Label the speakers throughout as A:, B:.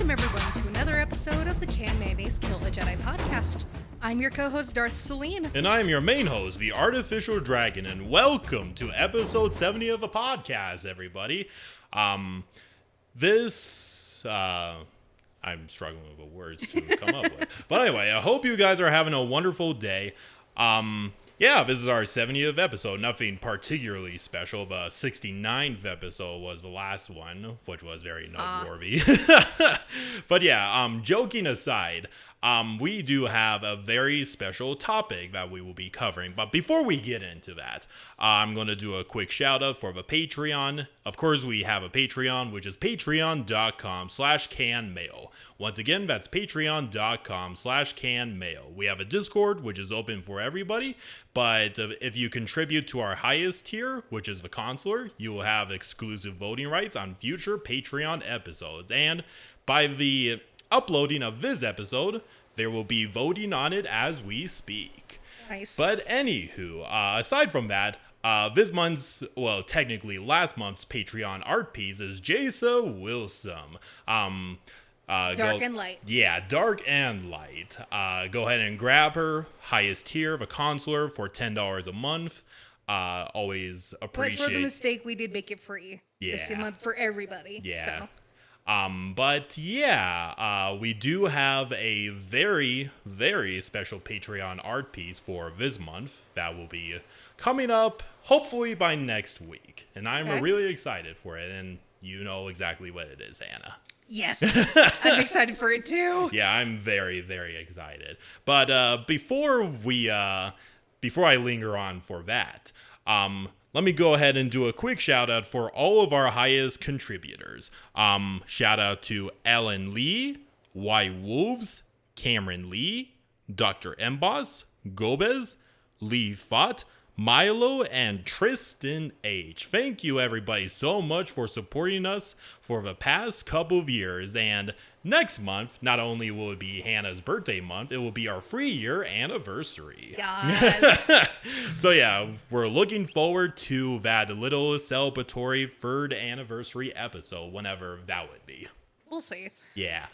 A: Welcome everyone to another episode of the Can Mayonnaise Kill a Jedi podcast. I'm your co-host Darth Celine.
B: And I am your main host, the Artificial Dragon, and welcome to episode 70 of a podcast, everybody. I'm struggling with words to come up with. But anyway, I hope you guys are having a wonderful day. This is our 70th episode. Nothing particularly special. The 69th episode was the last one, which was very noteworthy. But yeah, joking aside, we do have a very special topic that we will be covering. But before we get into that, I'm going to do a quick shout out for the Patreon. Of course, we have a Patreon, which is patreon.com/canmail. Once again, that's patreon.com/canmail. We have a Discord, which is open for everybody. But if you contribute to our highest tier, which is the Consular, you will have exclusive voting rights on future Patreon episodes. And by the uploading of this episode, there will be voting on it as we speak.
A: Nice.
B: But anywho, aside from that, this month's, well, technically last month's Patreon art piece is Jasa Wilson.
A: Dark and light.
B: Yeah, dark and light. Go ahead and grab her highest tier, the Consular, for $10 a month. Always appreciate.
A: But for the mistake, we did make it free this month for everybody.
B: Yeah.
A: So.
B: We do have a very, very special Patreon art piece for this month that will be coming up hopefully by next week. And I'm really excited for it, and you know exactly what it is, Anna.
A: Yes, I'm excited for it too.
B: Yeah, I'm very, very excited. But before I linger on for that, let me go ahead and do a quick shout out for all of our highest contributors. Shout out to Alan Lee, Y Wolves, Cameron Lee, Dr. Emboss, Gomez, Lee Fott, Milo, and Tristan H. Thank you everybody so much for supporting us for the past couple of years. And next month, not only will it be Hannah's birthday month, it will be our 3-year anniversary.
A: Yes.
B: So yeah, we're looking forward to that little celebratory 3rd anniversary episode, whenever that would be.
A: We'll see.
B: Yeah.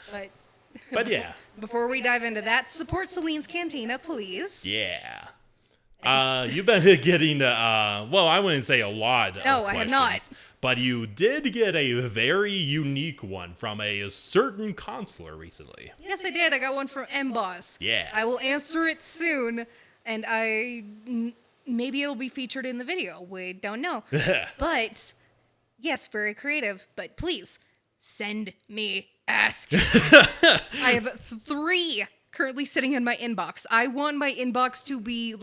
A: But
B: yeah.
A: Before we dive into that, support Celine's Cantina, please.
B: Yeah. You've been getting, I wouldn't say a lot of questions.
A: No, I have not.
B: But you did get a very unique one from a certain consular recently.
A: Yes, I did. I got one from Emboss.
B: Yeah.
A: I will answer it soon, and maybe it'll be featured in the video. We don't know. But, yes, very creative. But please, send me asks. I have 3 currently sitting in my inbox. I want my inbox to be,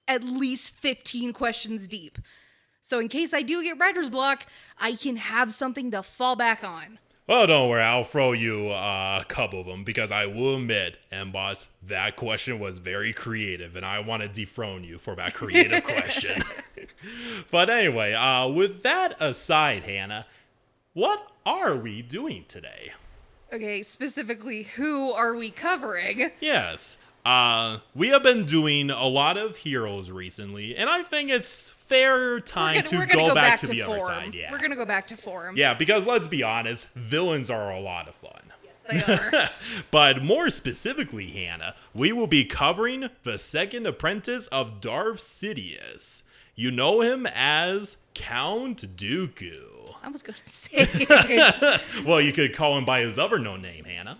A: at least 15 questions deep. So in case I do get writer's block, I can have something to fall back on.
B: Well, don't worry. I'll throw you a couple of them because I will admit, Emboss, that question was very creative and I want to dethrone you for that creative question. But anyway, with that aside, Hannah, what are we doing today?
A: Okay, specifically, who are we covering?
B: Yes. We have been doing a lot of heroes recently, and I think it's fair time to go back to the other side. Yeah.
A: We're going to go back to form.
B: Yeah, because let's be honest, villains are a lot of fun.
A: Yes, they are.
B: But more specifically, Hannah, we will be covering the second apprentice of Darth Sidious. You know him as Count Dooku.
A: I was going to say it.
B: Well, you could call him by his other known name, Hannah.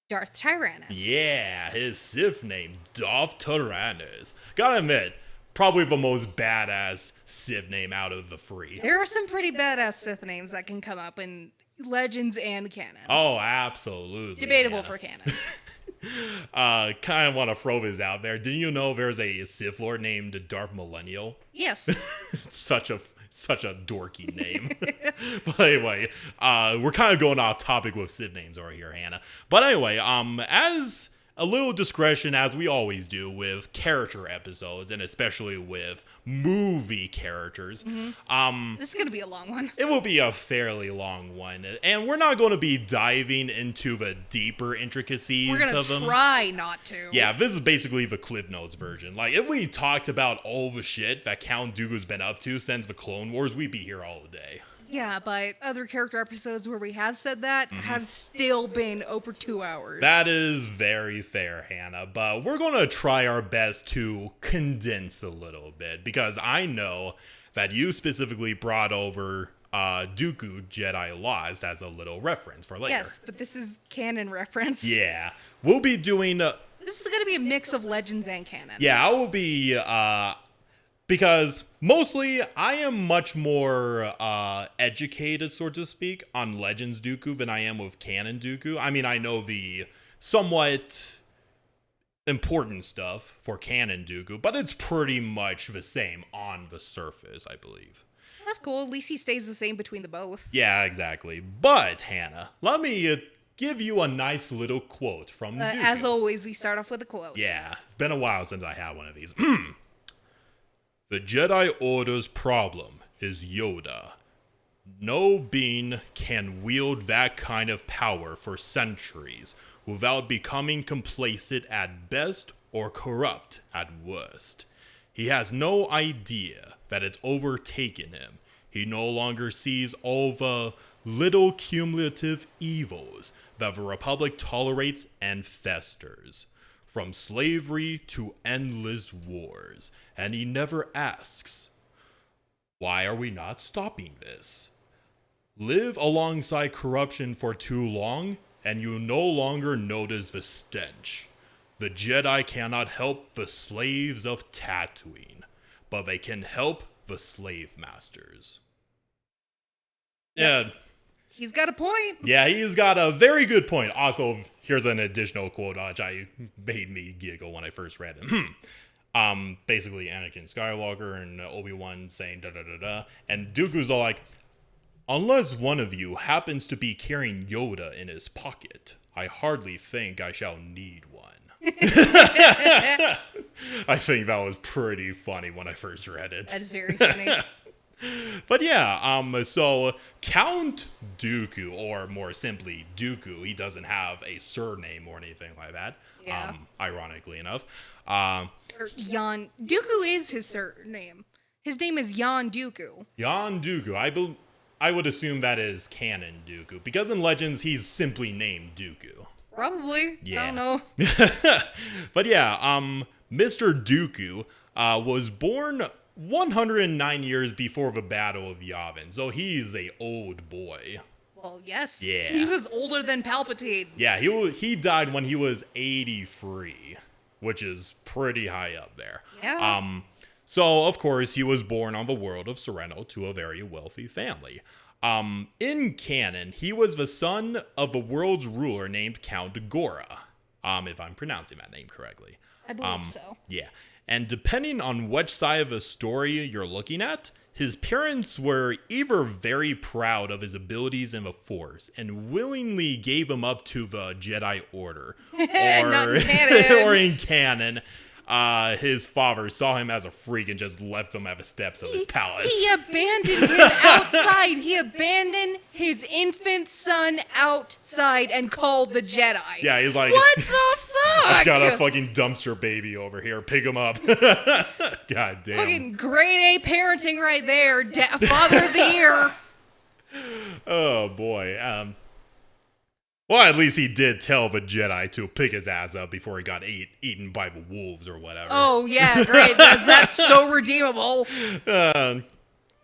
A: Darth Tyrannus.
B: Yeah, his Sith name, Darth Tyrannus. Gotta admit, probably the most badass Sith name out of the 3.
A: There are some pretty badass Sith names that can come up in Legends and canon.
B: Oh, absolutely.
A: Debatable for canon.
B: Kind of want to throw this out there. Didn't you know there's a Sith Lord named Darth Millennial?
A: Yes.
B: Such a dorky name. But anyway, we're kind of going off topic with Sith names over here, Hannah. But anyway, as a little discretion, as we always do with character episodes, and especially with movie characters.
A: Mm-hmm. This is going to be a long one.
B: It will be a fairly long one, and we're not going to be diving into the deeper intricacies of them.
A: We're going to try not to.
B: Yeah, this is basically the Cliff Notes version. Like, if we talked about all the shit that Count Dooku's been up to since the Clone Wars, we'd be here all day.
A: Yeah, but other character episodes where we have said that have still been over 2 hours.
B: That is very fair, Hannah, but we're going to try our best to condense a little bit, because I know that you specifically brought over Dooku Jedi Lost as a little reference for later.
A: Yes, but this is canon reference.
B: Yeah. We'll be doing...
A: This is going to be a mix of Legends and canon.
B: Yeah, I will be... because mostly I am much more educated, so to speak, on Legends Dooku than I am with canon Dooku. I mean, I know the somewhat important stuff for canon Dooku, but it's pretty much the same on the surface, I believe.
A: That's cool. At least he stays the same between the both.
B: Yeah, exactly. But, Hannah, let me give you a nice little quote from Dooku.
A: As always, we start off with a quote.
B: Yeah, it's been a while since I had one of these. The Jedi Order's problem is Yoda. No being can wield that kind of power for centuries without becoming complacent at best or corrupt at worst. He has no idea that it's overtaken him. He no longer sees all the little cumulative evils that the Republic tolerates and festers, from slavery to endless wars, and he never asks, why are we not stopping this? Live alongside corruption for too long, and you no longer notice the stench. The Jedi cannot help the slaves of Tatooine, but they can help the slave masters.
A: Yep.
B: Yeah.
A: He's got a point.
B: Yeah, he's got a very good point. Also, here's an additional quote which made me giggle when I first read it. Basically Anakin Skywalker and Obi-Wan saying da-da-da-da, and Dooku's all like, unless one of you happens to be carrying Yoda in his pocket, I hardly think I shall need one. I think that was pretty funny when I first read it.
A: That is very funny.
B: But yeah, so Count Dooku, or more simply Dooku, he doesn't have a surname or anything like that.
A: Yeah.
B: Ironically enough.
A: Jan Dooku is his surname. His name is Jan Dooku.
B: Jan Dooku. I would assume that is canon Dooku, because in Legends he's simply named Dooku.
A: Probably.
B: Yeah.
A: I don't know.
B: But yeah, Mr. Dooku was born 109 years before the Battle of Yavin, so he's a old boy.
A: Well, yes.
B: Yeah.
A: He was older than Palpatine.
B: Yeah, he died when he was 83, which is pretty high up there.
A: Yeah.
B: So, of course, he was born on the world of Sereno to a very wealthy family. In canon, he was the son of the world's ruler named Count Gora, if I'm pronouncing that name correctly.
A: I believe so.
B: Yeah. And depending on which side of the story you're looking at, his parents were either very proud of his abilities in the Force and willingly gave him up to the Jedi Order,
A: Not in canon.
B: or in canon, his father saw him as a freak and just left him at the steps of his palace.
A: He abandoned him outside. He abandoned his infant son outside and called the Jedi.
B: Yeah, he's like,
A: what the fuck?
B: I've got a fucking dumpster baby over here. Pick him up. God damn.
A: Fucking grade A parenting right there. Father of the year.
B: Oh, boy. Well, at least he did tell the Jedi to pick his ass up before he got eaten by the wolves or whatever.
A: Oh, yeah, great. That's so redeemable.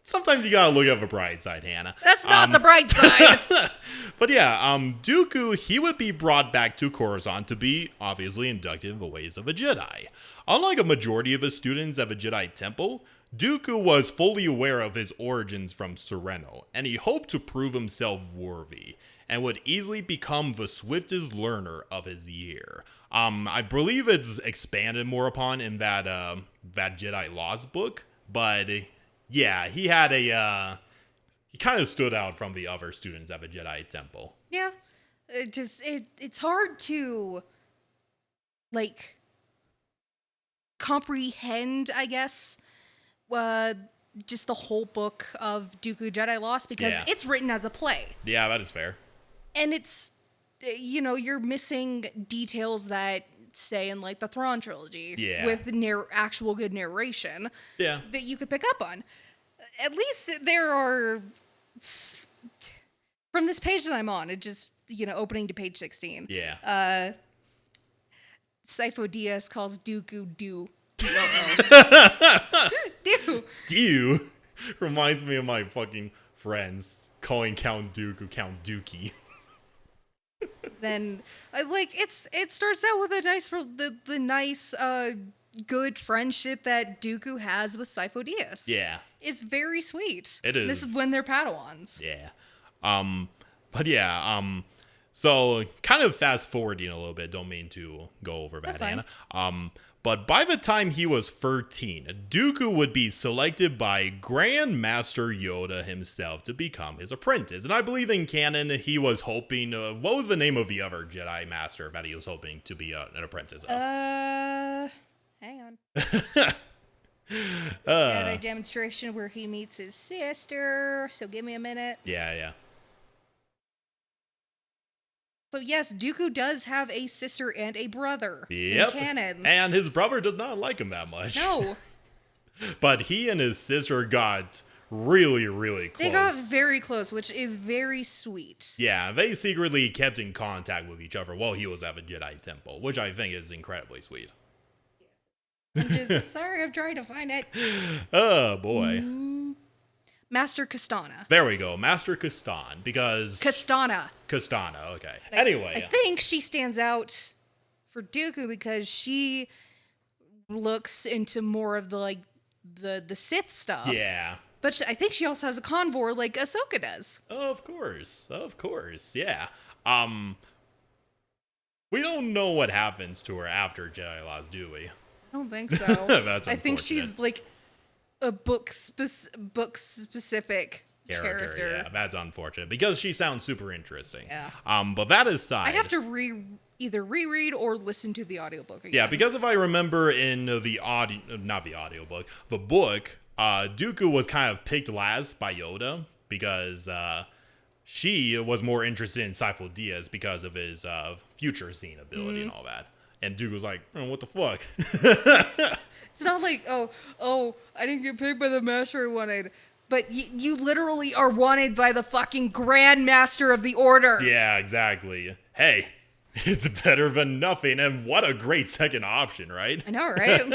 B: Sometimes you gotta look at the bright side, Hannah.
A: That's not the bright side.
B: But yeah, Dooku, he would be brought back to Coruscant to be obviously inducted in the ways of a Jedi. Unlike a majority of the students at the Jedi Temple, Dooku was fully aware of his origins from Sereno, and he hoped to prove himself worthy, and would easily become the swiftest learner of his year. I believe it's expanded more upon in that Jedi Lost book, but yeah, he had he kind of stood out from the other students at the Jedi Temple.
A: Yeah, it's hard to like comprehend, I guess, just the whole book of Dooku Jedi Lost, because it's written as a play.
B: Yeah, that is fair.
A: And it's, you're missing details that say in like the Thrawn trilogy with actual good narration that you could pick up on. At least there are from this page that I'm on, it just, opening to page 16.
B: Yeah.
A: Sifo Diaz calls Dooku Do. Do.
B: Do reminds me of my fucking friends calling Count Dooku Count Dookie.
A: Then, it starts out with a nice, good friendship that Dooku has with Sifo Dyas.
B: Yeah.
A: It's very sweet.
B: It is.
A: This is when they're Padawans.
B: Yeah. But yeah, so kind of fast forwarding a little bit, don't mean to go over bad,
A: That's
B: Hannah. But by the time he was 13, Dooku would be selected by Grand Master Yoda himself to become his apprentice. And I believe in canon, he was hoping, what was the name of the other Jedi Master that he was hoping to be an apprentice of?
A: Hang on. Jedi demonstration where he meets his sister. So give me a minute.
B: Yeah.
A: So yes, Dooku does have a sister and a brother
B: Yep.
A: in canon.
B: And his brother does not like him that much.
A: No.
B: But he and his sister got really, really close.
A: They got very close, which is very sweet.
B: Yeah, they secretly kept in contact with each other while he was at the Jedi Temple, which I think is incredibly sweet.
A: Sorry, I'm trying to find it.
B: Oh, boy.
A: Master Kastana.
B: There we go, Master Kastan, because...
A: Kastana,
B: okay. Anyway.
A: I think she stands out for Dooku because she looks into more of the Sith stuff.
B: Yeah.
A: But I think she also has a convor like Ahsoka does.
B: Of course, yeah. We don't know what happens to her after Jedi Lost, do we?
A: I don't think so.
B: That's
A: I think she's
B: unfortunate.
A: like a book specific character.
B: Yeah, that's unfortunate because she sounds super interesting.
A: Yeah.
B: But that aside,
A: I'd have to either reread or listen to the audiobook again.
B: yeah, because if I remember in the book, Dooku was kind of picked last by Yoda because she was more interested in Sifo Dyas because of his future seeing ability and all that. And Dooku was like, oh, what the fuck?
A: It's not like, oh, I didn't get picked by the master I wanted. But you literally are wanted by the fucking Grand Master of the Order.
B: Yeah, exactly. Hey, it's better than nothing, and what a great second option, right?
A: I know, right?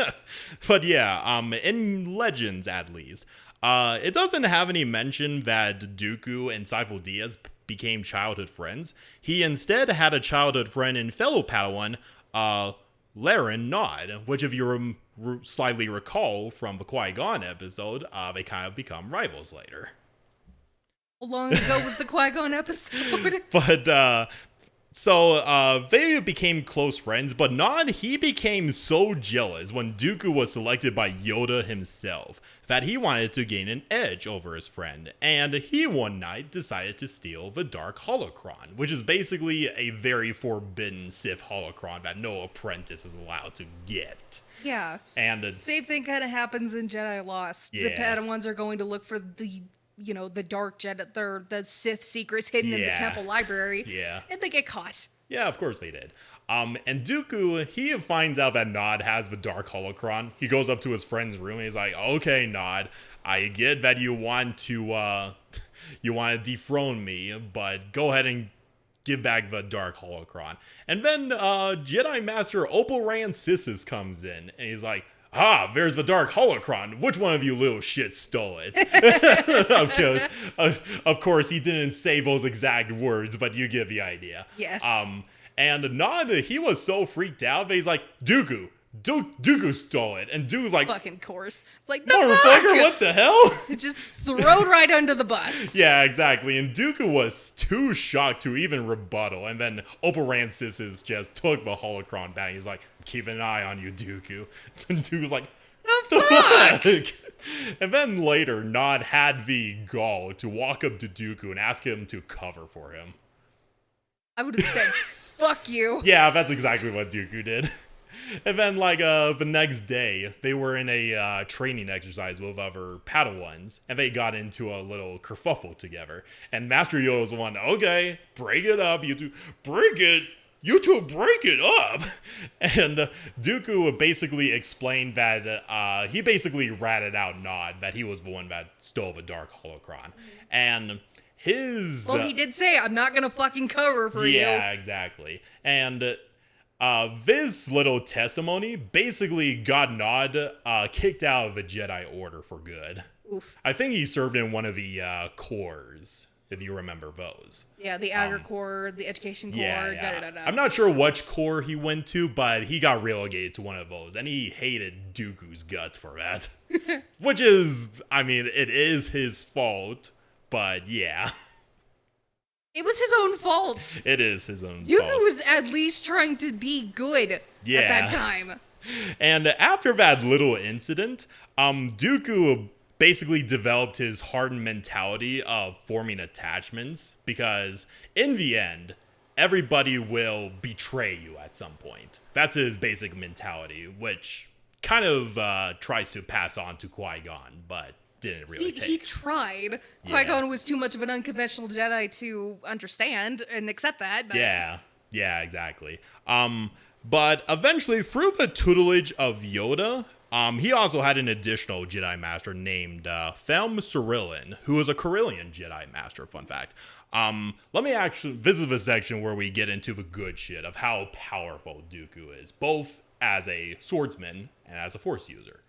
B: But yeah, in Legends at least, it doesn't have any mention that Dooku and Sifo Dyas became childhood friends. He instead had a childhood friend and fellow Padawan, Laren Nod, which if you slightly recall from the QuiGon episode, they kind of become rivals later.
A: How long ago was the QuiGon episode?
B: But, so they became close friends, but Nod, he became so jealous when Dooku was selected by Yoda himself that he wanted to gain an edge over his friend, and he one night decided to steal the Dark Holocron, which is basically a very forbidden Sith holocron that no apprentice is allowed to get.
A: Yeah.
B: And
A: same thing kind of happens in Jedi Lost. The
B: Yeah.
A: Padawans are going to look for the dark Jedi, the Sith secrets hidden in the
B: Yeah.
A: temple library.
B: Yeah.
A: And they get caught.
B: Yeah, of course they did. And Dooku, he finds out that Nod has the Dark Holocron. He goes up to his friend's room and he's like, okay, Nod, I get that you want to dethrone me, but go ahead and give back the Dark Holocron. And then Jedi Master Oporan Sissus comes in and he's like, there's the Dark Holocron. Which one of you little shit stole it? Of course, he didn't say those exact words, but you get the idea.
A: Yes.
B: And Nod, he was so freaked out that he's like, Dooku stole it. And Dooku's like,
A: Fucking course. It's like,
B: motherfucker, what the hell?
A: Just thrown right under the bus.
B: Yeah, exactly. And Dooku was too shocked to even rebuttal. And then Oporan Sissus just took the holocron back. He's like, keep an eye on you, Dooku. And Dooku's like,
A: The fuck?
B: And then later, Nod had the gall to walk up to Dooku and ask him to cover for him.
A: I would have said, fuck you.
B: Yeah, that's exactly what Dooku did. And then, the next day, they were in a training exercise with other Padawans, and they got into a little kerfuffle together. And Master Yoda was the one, okay, break it up, you two, break it. you two break it up. And Dooku basically explained that he basically ratted out Nod, that he was the one that stole the Dark Holocron. And his...
A: Well, he did say, I'm not going to fucking cover for you.
B: Yeah, exactly. And this little testimony basically got Nod kicked out of the Jedi Order for good.
A: Oof.
B: I think he served in one of the corps, if you remember those.
A: Yeah, the Agri Corps, the Education Corps,
B: Yeah.
A: da-da-da-da.
B: I'm not sure which corps he went to, but he got relegated to one of those, and he hated Dooku's guts for that. Which is, I mean, it is his fault, but yeah.
A: It was his own fault.
B: It is his own
A: Dooku
B: fault.
A: was at least trying to be good at that time.
B: And after that little incident, Dooku basically developed his hardened mentality of forming attachments, because in the end, everybody will betray you at some point. That's his basic mentality, which kind of tries to pass on to Qui-Gon, but didn't really take.
A: He tried.
B: Yeah.
A: Qui-Gon was too much of an unconventional Jedi to understand and accept that. But
B: Yeah, exactly. But eventually, through the tutelage of Yoda, he also had an additional Jedi Master named Thelm Cyrillian, who is a Corellian Jedi Master, fun fact. Let me actually visit the section where we get into the good shit of how powerful Dooku is, both as a swordsman and as a Force user.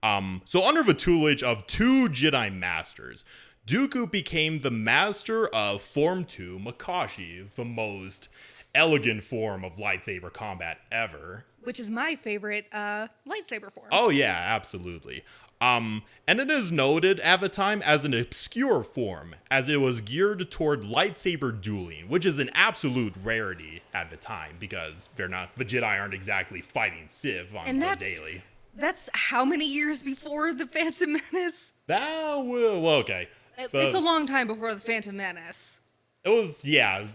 B: So under the tutelage of two Jedi Masters, Dooku became the master of Form 2 Makashi, the most elegant form of lightsaber combat ever.
A: which is my favorite lightsaber form.
B: Oh yeah, absolutely. And it is noted at the time as an obscure form, as it was geared toward lightsaber dueling, which is an absolute rarity at the time, because the Jedi aren't exactly fighting Sith on the daily.
A: That's how many years before the Phantom Menace?
B: Okay.
A: It's a long time before the Phantom Menace.
B: It was, yeah.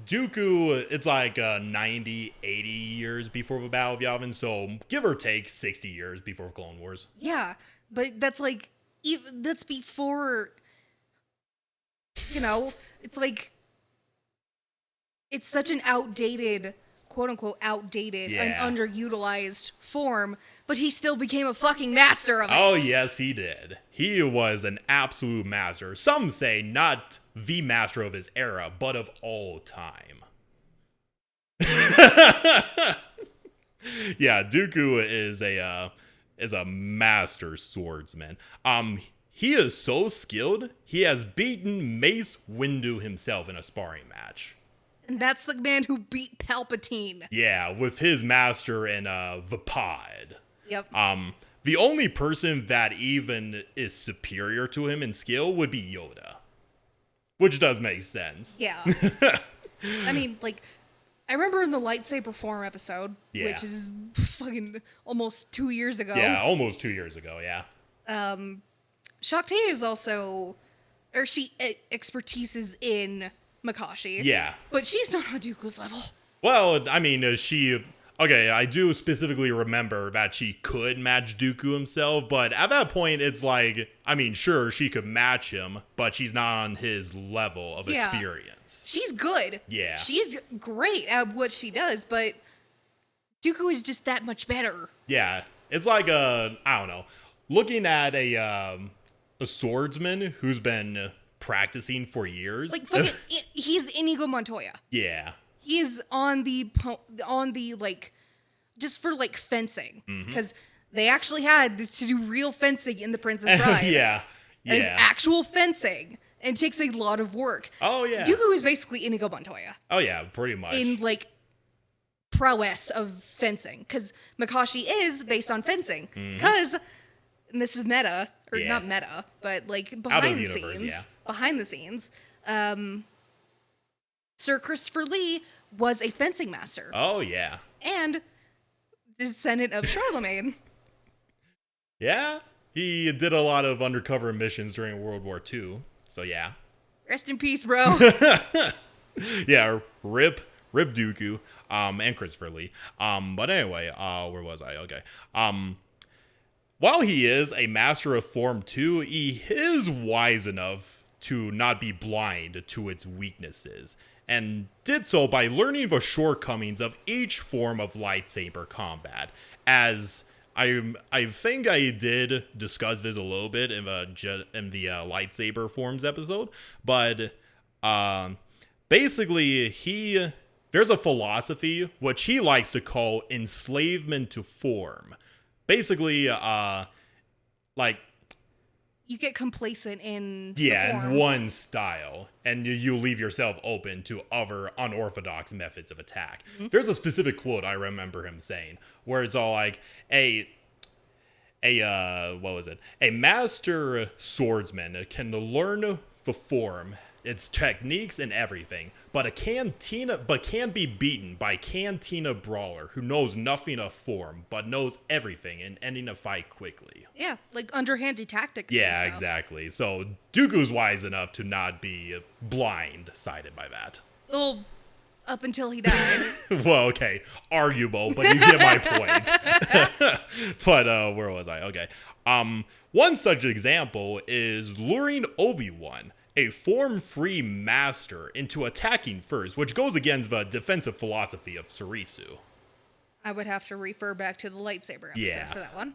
B: Dooku, it's like 90, 80 years before the Battle of Yavin, so give or take 60 years before Clone Wars.
A: Yeah, but that's like, that's before, it's like, it's such an outdated, quote-unquote outdated, and underutilized form, but he still became a fucking master of it.
B: Oh, yes, he did. He was an absolute master. Some say not the master of his era, but of all time. Yeah, Dooku is a master swordsman. He is so skilled, he has beaten Mace Windu himself in a sparring match.
A: And that's the man who beat Palpatine.
B: Yeah, with his master in the pod.
A: Yep.
B: The only person that even is superior to him in skill would be Yoda. Which does make sense.
A: Yeah. I mean, like, I remember in the lightsaber form episode, which is fucking almost 2 years ago.
B: Yeah, almost 2 years ago, yeah.
A: Shakti is also, or she expertises in Makashi.
B: Yeah.
A: But she's not on Dooku's level.
B: Well, I mean, I do specifically remember that she could match Dooku himself, but at that point, it's like, I mean, sure, she could match him, but she's not on his level of experience.
A: She's good.
B: Yeah.
A: She's great at what she does, but Dooku is just that much better.
B: Yeah. It's like I don't know, looking at a swordsman who's been practicing for years.
A: Like, fucking, he's Inigo Montoya.
B: Yeah.
A: He's on the like, just for like fencing, because they actually had to do real fencing in The Princess Bride.
B: Yeah.
A: It's actual fencing, and it takes a lot of work.
B: Oh yeah.
A: Dooku is basically Inigo Montoya.
B: Oh yeah, pretty much.
A: In like prowess of fencing, because Makashi is based on fencing. Because and this is meta, or not meta, but like behind the scenes, Sir Christopher Lee was a fencing master.
B: Oh, yeah.
A: And descendant of Charlemagne.
B: Yeah. He did a lot of undercover missions during World War II. So, yeah.
A: Rest in peace, bro.
B: Yeah, rip Dooku, and Christopher Lee. But anyway, where was I? Okay. While he is a master of Form 2, he is wise enough to not be blind to its weaknesses. and did so by learning the shortcomings of each form of lightsaber combat. As I think I did discuss this a little bit in the lightsaber forms episode, but basically there's a philosophy which he likes to call enslavement to form. Basically, like,
A: you get complacent in
B: in one style, and you leave yourself open to other unorthodox methods of attack. Mm-hmm. There's a specific quote I remember him saying, where it's all like, a master swordsman can learn the form, its techniques and everything, but can be beaten by a cantina brawler who knows nothing of form but knows everything and ending a fight quickly.
A: Yeah, like underhanded tactics.
B: Yeah, exactly. So Dooku's wise enough to not be blindsided by that.
A: Well, up until he died.
B: Well, okay, arguable, but you get my point. But where was I? Okay. One such example is luring Obi-Wan, a form-free master, into attacking first, which goes against the defensive philosophy of Surisu.
A: I would have to refer back to the lightsaber episode for that one.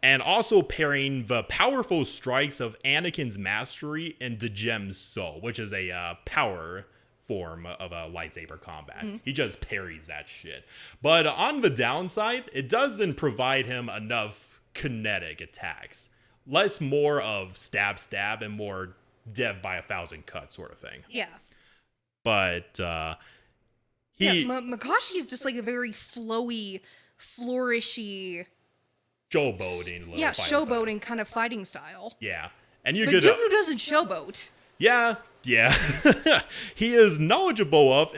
B: And also pairing the powerful strikes of Anakin's mastery and Djem's soul, which is a power form of a lightsaber combat. Mm-hmm. He just parries that shit. But on the downside, it doesn't provide him enough kinetic attacks. More of stab and more death by 1,000 cuts sort of thing.
A: Yeah.
B: But
A: Makashi is just like a very flowy, flourishy,
B: showboating.
A: Showboating kind of fighting style.
B: Yeah,
A: Dooku doesn't showboat.
B: Yeah. He is knowledgeable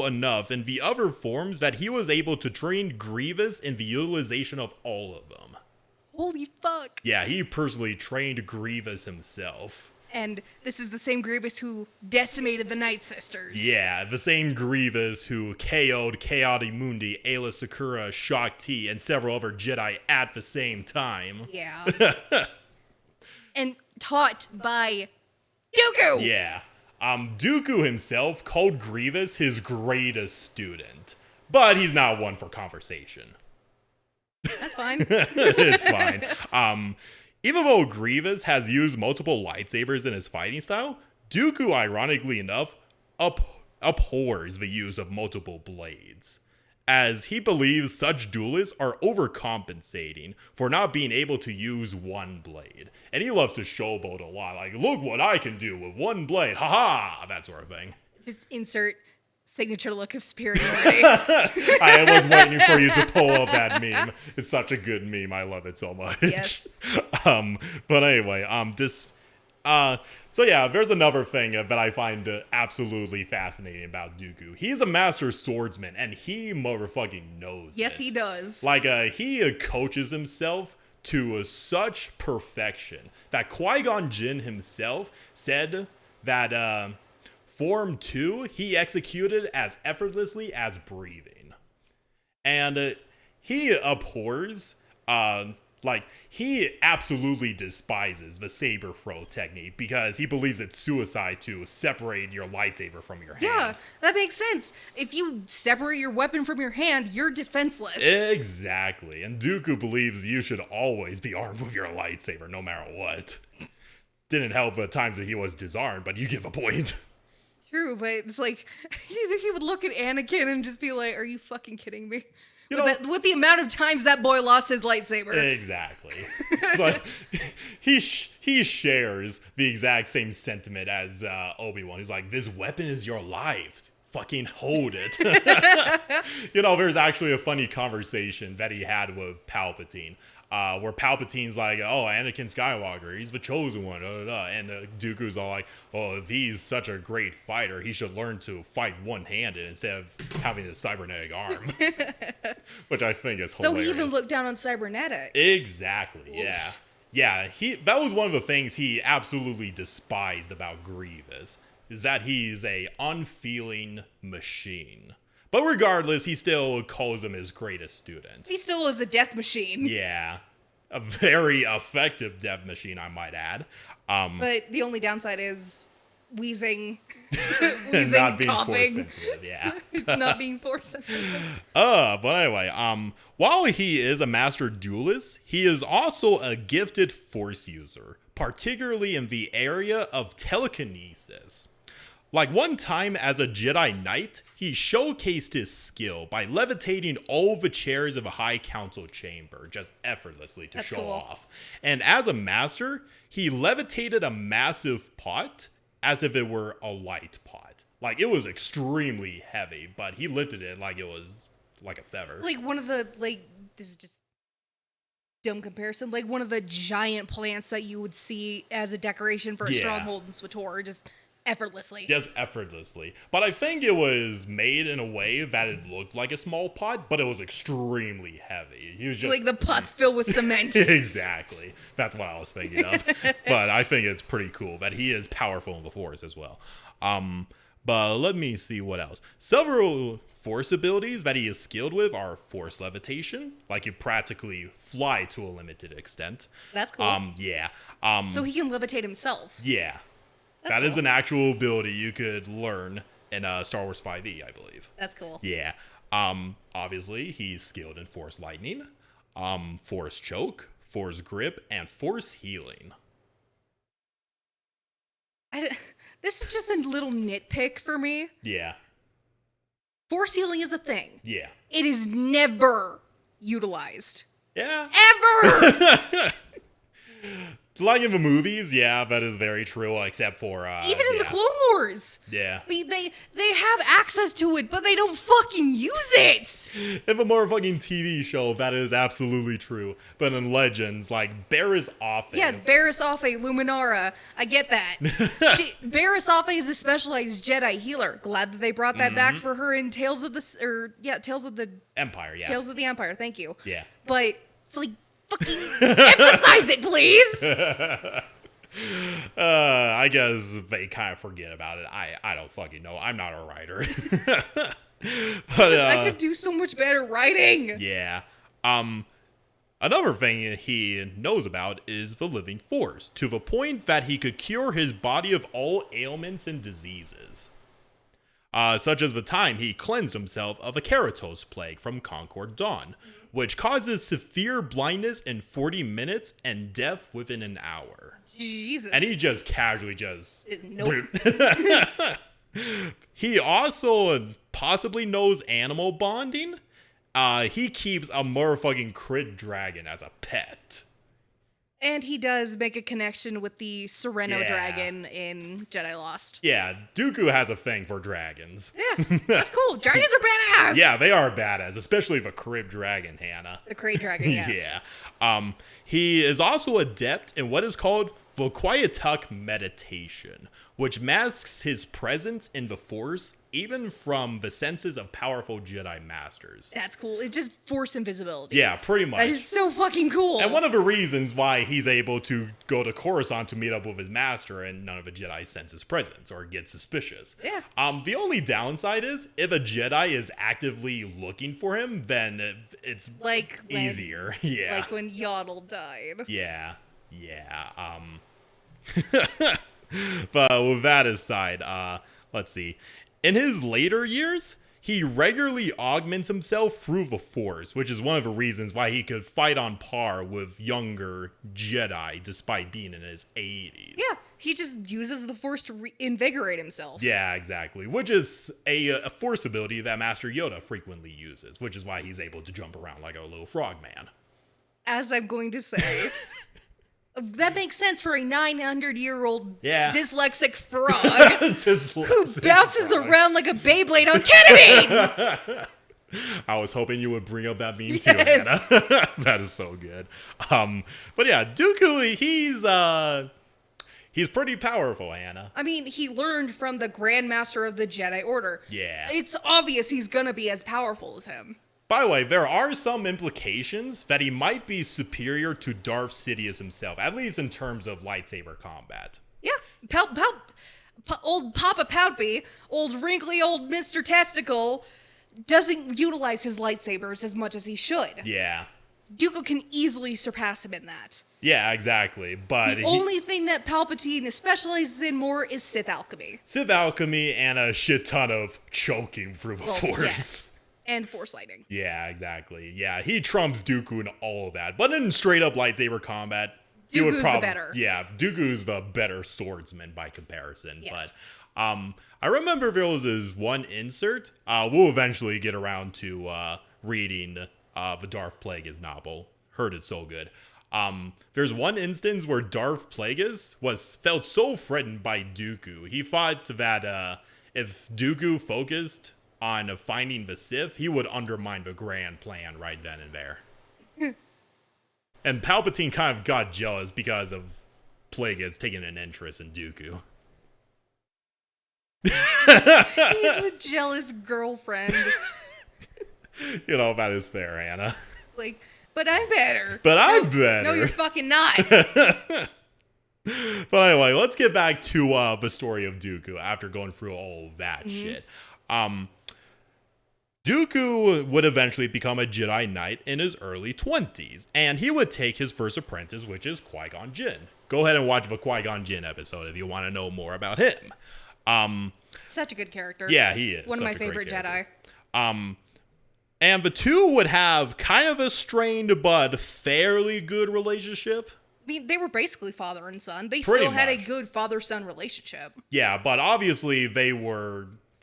B: enough in the other forms that he was able to train Grievous in the utilization of all of them.
A: Holy fuck.
B: Yeah, he personally trained Grievous himself.
A: And this is the same Grievous who decimated the Night Sisters.
B: Yeah, the same Grievous who KO'd Ki-Adi-Mundi, Aayla Secura, Shakti, and several other Jedi at the same time.
A: Yeah. And taught by Dooku!
B: Yeah. Dooku himself called Grievous his greatest student. But he's not one for conversation.
A: That's fine.
B: It's fine. Even though Grievous has used multiple lightsabers in his fighting style, Dooku, ironically enough, abhors the use of multiple blades, as he believes such duelists are overcompensating for not being able to use one blade. And he loves to showboat a lot, like, look what I can do with one blade, haha, that sort of thing.
A: Just insert signature look of superiority.
B: I was waiting for you to pull up that meme. It's such a good meme. I love it so much.
A: Yes.
B: But anyway, so yeah, there's another thing that I find absolutely fascinating about Dooku. He's a master swordsman, and he motherfucking knows
A: Yes, he does.
B: Like, he coaches himself to such perfection that QuiGon Jin himself said that, Form 2, he executed as effortlessly as breathing. And he abhors, he absolutely despises the saber throw technique because he believes it's suicide to separate your lightsaber from your hand.
A: Yeah, that makes sense. If you separate your weapon from your hand, you're defenseless.
B: Exactly. And Dooku believes you should always be armed with your lightsaber, no matter what. Didn't help the times that he was disarmed, but you give a point.
A: True, but it's like, you think he would look at Anakin and just be like, are you fucking kidding me? With the amount of times that boy lost his lightsaber.
B: Exactly. Like, he shares the exact same sentiment as Obi-Wan. He's like, this weapon is your life. Fucking hold it. There's actually a funny conversation that he had with Palpatine. Where Palpatine's like, oh, Anakin Skywalker, he's the chosen one, and Dooku's all like, oh, if he's such a great fighter, he should learn to fight one-handed instead of having a cybernetic arm. Which I think is hilarious.
A: So he even looked down on cybernetics.
B: Exactly,
A: Oof.
B: yeah. Yeah, that was one of the things he absolutely despised about Grievous, is that he's a unfeeling machine. But regardless, he still calls him his greatest student.
A: He still is a death machine.
B: Yeah. A very effective death machine, I might add.
A: But the only downside is wheezing,
B: Not being force
A: coughing,
B: sensitive, yeah.
A: not being force sensitive.
B: But anyway, while he is a master duelist, he is also a gifted force user, particularly in the area of telekinesis. Like one time as a Jedi Knight, he showcased his skill by levitating all the chairs of a High Council chamber just effortlessly to show off. And as a master, he levitated a massive pot as if it were a light pot. Like it was extremely heavy, but he lifted it like it was like a feather.
A: Like one of the, this is just dumb comparison, like one of the giant plants that you would see as a decoration for a stronghold in SWTOR, just effortlessly.
B: Just effortlessly. But I think it was made in a way that it looked like a small pot, but it was extremely heavy. He was just
A: like the pot's filled with cement.
B: Exactly. That's what I was thinking of. But I think it's pretty cool that he is powerful in the Force as well. But let me see what else. Several Force abilities that he is skilled with are Force levitation, like you practically fly to a limited extent.
A: That's cool.
B: Yeah.
A: So he can levitate himself.
B: Yeah.
A: That's
B: That is
A: cool.
B: an actual ability you could learn in Star Wars 5e, I believe.
A: That's cool.
B: Yeah. Obviously, he's skilled in Force Lightning, Force Choke, Force Grip, and Force Healing.
A: This is just a little nitpick for me.
B: Yeah.
A: Force healing is a thing.
B: Yeah.
A: It is never utilized.
B: Yeah.
A: Ever!
B: Like in the movies, yeah, that is very true, except for...
A: Even in the Clone Wars.
B: Yeah.
A: I mean, they have access to it, but they don't fucking use it!
B: In the more fucking TV show, that is absolutely true. But in Legends, like, Barriss Offee...
A: Yes, Barriss Offee, Luminara. I get that. Barriss Offee is a specialized Jedi healer. Glad that they brought that back for her in Tales of the...
B: Empire, yeah.
A: Tales of the Empire, thank you.
B: Yeah.
A: But it's like, fucking emphasize it, please!
B: I guess they kind of forget about it. I don't fucking know. I'm not a writer. But
A: I could do so much better writing.
B: Yeah. Another thing he knows about is the living force, to the point that he could cure his body of all ailments and diseases. Such as the time he cleansed himself of a Keratos plague from Concord Dawn, which causes severe blindness in 40 minutes and death within an hour.
A: Jesus.
B: And he just casually
A: Nope.
B: He also possibly animal animal bonding. He keeps a motherfucking crit dragon as a pet.
A: And he does make a connection with the Sereno dragon in Jedi Lost.
B: Yeah, Dooku has a thing for dragons.
A: Yeah, that's cool. Dragons are badass.
B: Yeah, they are badass, especially the crib dragon, Hannah.
A: The Krayt dragon, yes.
B: Yeah. He is also adept in what is called the Quiet meditation, which masks his presence in the Force even from the senses of powerful Jedi Masters.
A: That's cool. It's just Force invisibility.
B: Yeah, pretty much.
A: That is so fucking cool.
B: And one of the reasons why he's able to go to Coruscant to meet up with his master and none of the Jedi sense his presence or get suspicious.
A: Yeah.
B: The only downside is if a Jedi is actively looking for him, then it's
A: like
B: easier. Yeah.
A: Like when Yaddle died.
B: Yeah. But with that aside, let's see. In his later years, he regularly augments himself through the Force, which is one of the reasons why he could fight on par with younger Jedi despite being in his 80s.
A: Yeah, he just uses the Force to reinvigorate himself.
B: Yeah, exactly. Which is a Force ability that Master Yoda frequently uses, which is why he's able to jump around like a little frogman.
A: As I'm going to say... That makes sense for a 900-year-old dyslexic frog who bounces around like a Beyblade on ketamine!
B: I was hoping you would bring up that meme too, Anna. That is so good. But yeah, Dooku, he's pretty powerful, Anna.
A: I mean, he learned from the Grand Master of the Jedi Order.
B: Yeah.
A: It's obvious he's gonna be as powerful as him.
B: By the way, there are some implications that he might be superior to Darth Sidious himself, at least in terms of lightsaber combat.
A: Yeah, old Papa Palpy, old wrinkly old Mr. Testicle, doesn't utilize his lightsabers as much as he should.
B: Yeah.
A: Dooku can easily surpass him in that.
B: Yeah, exactly. But
A: The only thing that Palpatine specializes in more is Sith alchemy.
B: Sith alchemy and a shit ton of choking through the Force.
A: Yes. And Force lightning.
B: Yeah, exactly. Yeah, he trumps Dooku in all of that. But in straight up lightsaber combat, he would
A: Dooku's
B: probably,
A: the better.
B: Yeah, Dooku's the better swordsman by comparison.
A: Yes.
B: But I remember there was this one insert. We'll eventually get around to reading the Darth Plagueis novel. Heard it so good. There's one instance where Darth Plagueis felt so threatened by Dooku. He thought that if Dooku focused on finding the Sith, he would undermine the grand plan right then and there. And Palpatine kind of got jealous because of Plagueis taking an interest in Dooku.
A: He's a jealous girlfriend.
B: You know, that is fair, Anna.
A: Like, but I'm better.
B: But I'm better.
A: No, you're fucking not.
B: But anyway, let's get back to the story of Dooku after going through all that shit. Dooku would eventually become a Jedi Knight in his early 20s, and he would take his first apprentice, which is QuiGon Jin. Go ahead and watch the QuiGon Jin episode if you want to know more about him.
A: Such a good character.
B: Yeah, he is.
A: One of my favorite Jedi.
B: And the two would have kind of a strained but fairly good relationship.
A: I mean, they were basically father and son. They
B: Pretty
A: still had a
B: much.
A: good father-son relationship.
B: Yeah, but obviously they had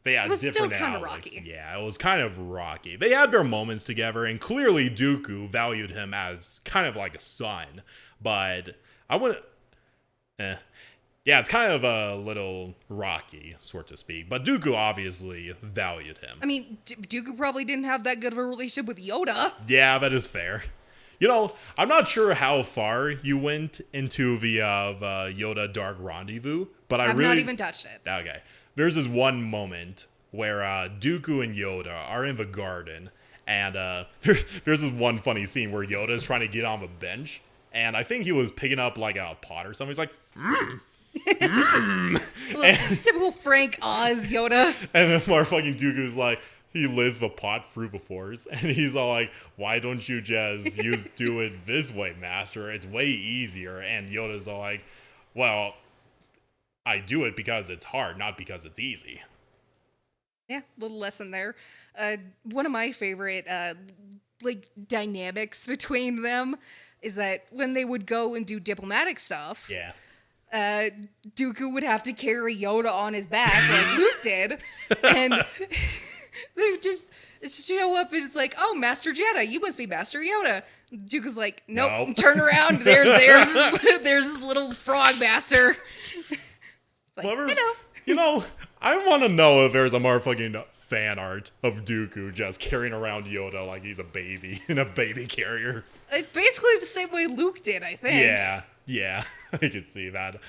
A: It was
B: different
A: still kinda
B: outlooks.
A: rocky.
B: Yeah, it was kind of rocky. They had their moments together, and clearly Dooku valued him as kind of like a son. But I wouldn't. Yeah, it's kind of a little rocky, so to speak. But Dooku obviously valued him.
A: I mean, Dooku probably didn't have that good of a relationship with Yoda.
B: Yeah, that is fair. You know, I'm not sure how far you went into the Yoda Dark Rendezvous, but
A: I've not even touched it.
B: Okay. There's this one moment where Dooku and Yoda are in the garden, and there's this one funny scene where Yoda is trying to get on the bench, and I think he was picking up like a pot or something. He's like,
A: Typical Frank Oz Yoda.
B: and then motherfucking Dooku's like, he lifts the pot through the Force, and he's all like, why don't you just do it this way, Master? It's way easier. And Yoda's all like, well, I do it because it's hard, not because it's easy.
A: Yeah, little lesson there. One of my favorite dynamics between them is that when they would go and do diplomatic stuff,
B: Yeah.
A: Dooku would have to carry Yoda on his back like Luke did, and they would just show up and it's like, oh, Master Jedi, you must be Master Yoda. Dooku's like, nope. Turn around. There's this little frog master. Like,
B: You know, I want to know if there's a motherfucking fan art of Dooku just carrying around Yoda like he's a baby in a baby carrier.
A: It's basically the same way Luke did, I think.
B: Yeah, I could see that.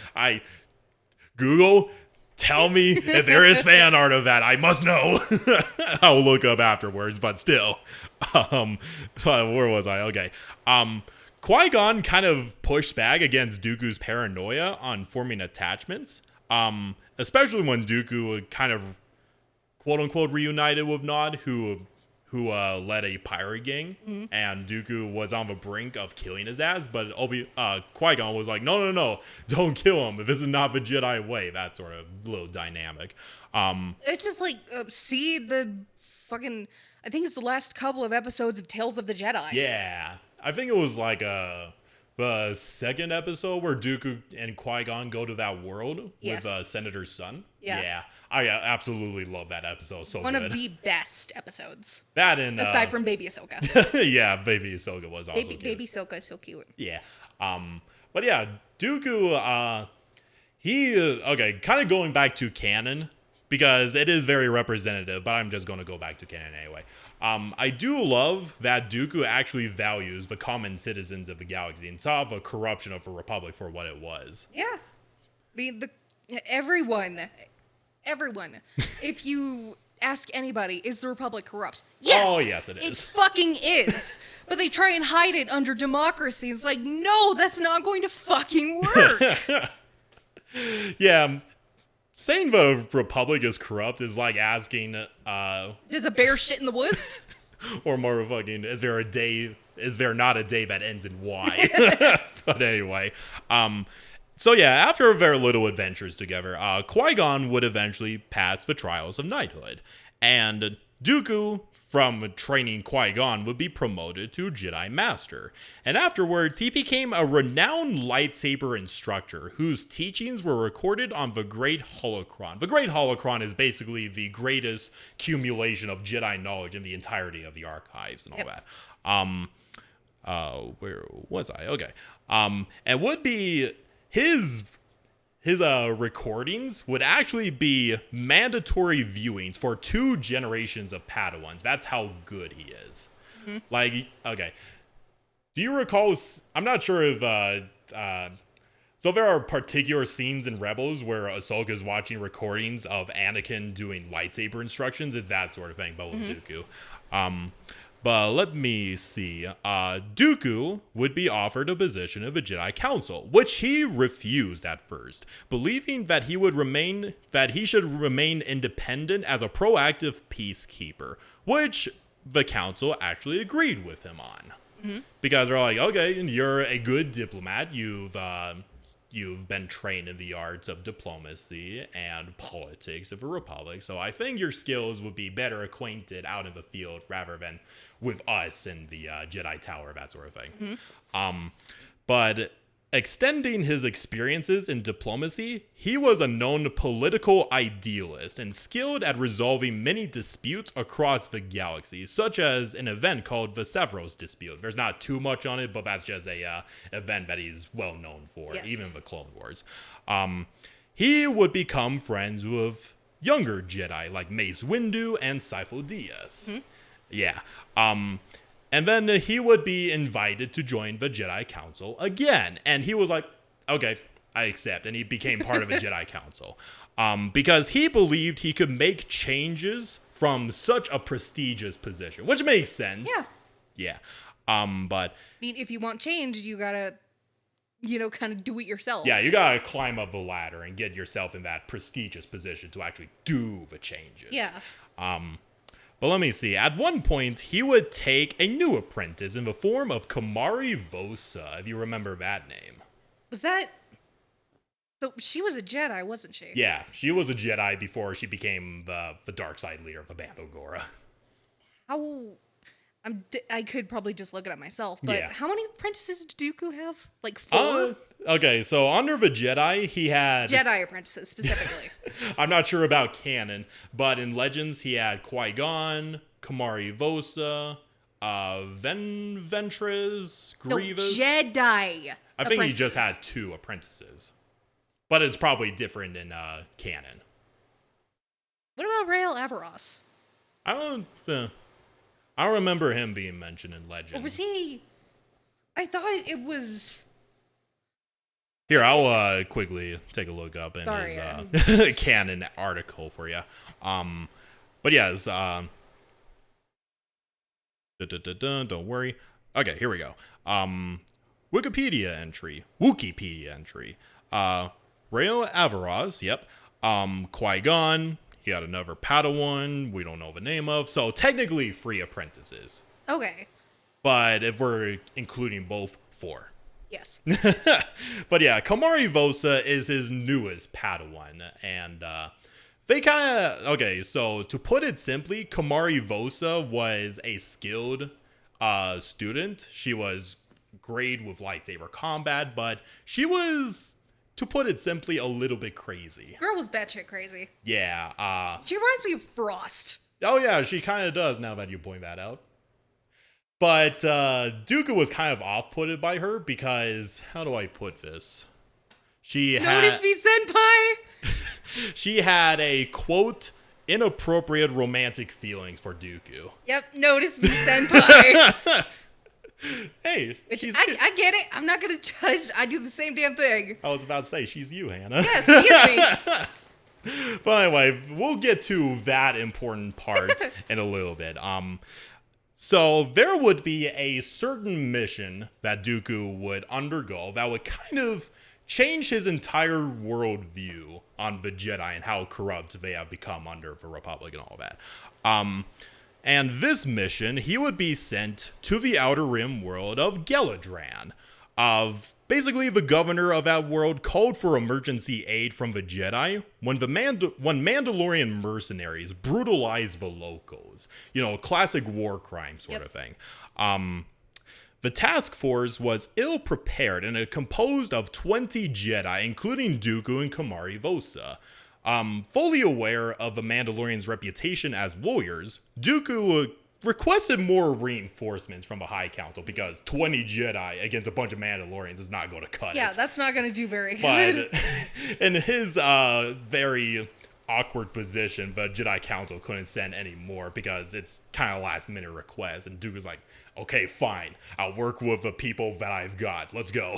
B: Google, tell me if there is fan art of that. I must know. I'll look up afterwards, but still. Where was I? Okay. Qui-Gon kind of pushed back against Dooku's paranoia on forming attachments. Especially when Dooku kind of quote-unquote reunited with Nod, who led a pirate gang, and Dooku was on the brink of killing his ass, but Qui-Gon was like, no, don't kill him. This is not the Jedi way. That sort of little dynamic.
A: It's just like, see the fucking, I think it's the last couple of episodes of Tales of the Jedi.
B: Yeah. I think it was like the second episode where Dooku and Qui-Gon go to that world with Senator's son. Yeah. I absolutely love that episode. So
A: One
B: good.
A: of the best episodes.
B: That and
A: aside from Baby Ahsoka.
B: Yeah, Baby Ahsoka was also good.
A: Baby Ahsoka is so cute.
B: Yeah. But yeah, Dooku, kind of going back to canon, because it is very representative, but I'm just going to go back to canon anyway. I do love that Dooku actually values the common citizens of the galaxy and saw the corruption of the Republic for what it was.
A: Yeah. I mean, everyone. If you ask anybody, is the Republic corrupt? Yes.
B: Oh, yes, it is.
A: It fucking is. But they try and hide it under democracy. It's like, no, that's not going to fucking work.
B: Yeah. Saying the Republic is corrupt is like asking,
A: Does a bear shit in the woods?
B: or more fucking, is there a day is there not a day that ends in Y? But anyway, so yeah, after very little adventures together, Qui-Gon would eventually pass the trials of knighthood, and Dooku, from training Qui-Gon, would be promoted to Jedi Master. And afterwards, he became a renowned lightsaber instructor whose teachings were recorded on the Great Holocron. The Great Holocron is basically the greatest accumulation of Jedi knowledge in the entirety of the archives and all that. Where was I? Okay. And would be his recordings would actually be mandatory viewings for 2 generations of Padawans. That's how good he is. Mm-hmm. Like, okay. Do you recall, I'm not sure if, so there are particular scenes in Rebels where Ahsoka's watching recordings of Anakin doing lightsaber instructions. It's that sort of thing, but with Dooku. But let me see. Dooku would be offered a position of a Jedi Council, which he refused at first, believing that he should remain independent as a proactive peacekeeper, which the Council actually agreed with him on. Mm-hmm. Because they're like, okay, you're a good diplomat. You've been trained in the arts of diplomacy and politics of the Republic, so I think your skills would be better acquainted out in the field rather than with us in the Jedi Tower, that sort of thing. Mm-hmm. But extending his experiences in diplomacy, he was a known political idealist and skilled at resolving many disputes across the galaxy, such as an event called the Severos Dispute. There's not too much on it, but that's just a event that he's well known for, even in the Clone Wars. He would become friends with younger Jedi like Mace Windu and Sifo Dyas. Mm-hmm. Yeah. And then he would be invited to join the Jedi Council again. And he was like, okay, I accept. And he became part of the Jedi Council. Because he believed he could make changes from such a prestigious position, which makes sense. Yeah. But
A: I mean, if you want change, you gotta, kind of do it yourself.
B: Yeah, you gotta climb up the ladder and get yourself in that prestigious position to actually do the changes.
A: Yeah.
B: But let me see. At one point, he would take a new apprentice in the form of Kamari Vosa, if you remember that name.
A: Was that... So she was a Jedi, wasn't she?
B: Yeah, she was a Jedi before she became the dark side leader of the Band Ogora.
A: I could probably just look it up myself, but how many apprentices did Dooku have? Like 4?
B: Okay, so under the Jedi, he had...
A: Jedi apprentices, specifically.
B: I'm not sure about canon, but in Legends, he had Qui-Gon, Kamari Vosa, Ventress, Grievous.
A: No, Jedi
B: I think he just had 2 apprentices. But it's probably different in canon.
A: What about Rael Averross?
B: I don't remember him being mentioned in Legends.
A: Or was he... I thought it was...
B: Here, I'll quickly take a look up in his canon article for you. But yes, don't worry. Okay, here we go. Wikipedia entry. Rael Averross, yep. Qui-Gon, he had another Padawan we don't know the name of. So technically 3 apprentices.
A: Okay.
B: But if we're including both, 4.
A: Yes.
B: But yeah, Kamari Vosa is his newest Padawan. And they kind of... Okay, so to put it simply, Kamari Vosa was a skilled student. She was great with lightsaber combat, but she was, to put it simply, a little bit crazy.
A: Girl was batshit crazy.
B: Yeah.
A: She reminds me of Frost.
B: Oh yeah, she kind of does now that you point that out. But Dooku was kind of off-putted by her because, how do I put this?
A: Notice me, senpai!
B: She had a, quote, inappropriate romantic feelings for Dooku.
A: Yep, notice me, senpai.
B: Hey,
A: I get it. I'm not going to judge. I do the same damn thing.
B: I was about to say, she's you, Hannah.
A: Yes, she is me.
B: But anyway, we'll get to that important part in a little bit. So there would be a certain mission that Dooku would undergo that would kind of change his entire worldview on the Jedi and how corrupt they have become under the Republic and all that. And this mission, he would be sent to the Outer Rim world of Geladran. Basically, the governor of that world called for emergency aid from the Jedi when Mandalorian mercenaries brutalized the locals. You know, classic war crime sort of thing. The task force was ill-prepared and it composed of 20 Jedi, including Dooku and Kamari Vosa. Fully aware of the Mandalorians' reputation as warriors, Dooku requested more reinforcements from the High Council because 20 Jedi against a bunch of Mandalorians is not going to cut it.
A: Yeah, that's not going to do very good.
B: But in his very awkward position, the Jedi Council couldn't send any more because it's kind of last-minute request, and Dooku's like, okay, fine, I'll work with the people that I've got, let's go.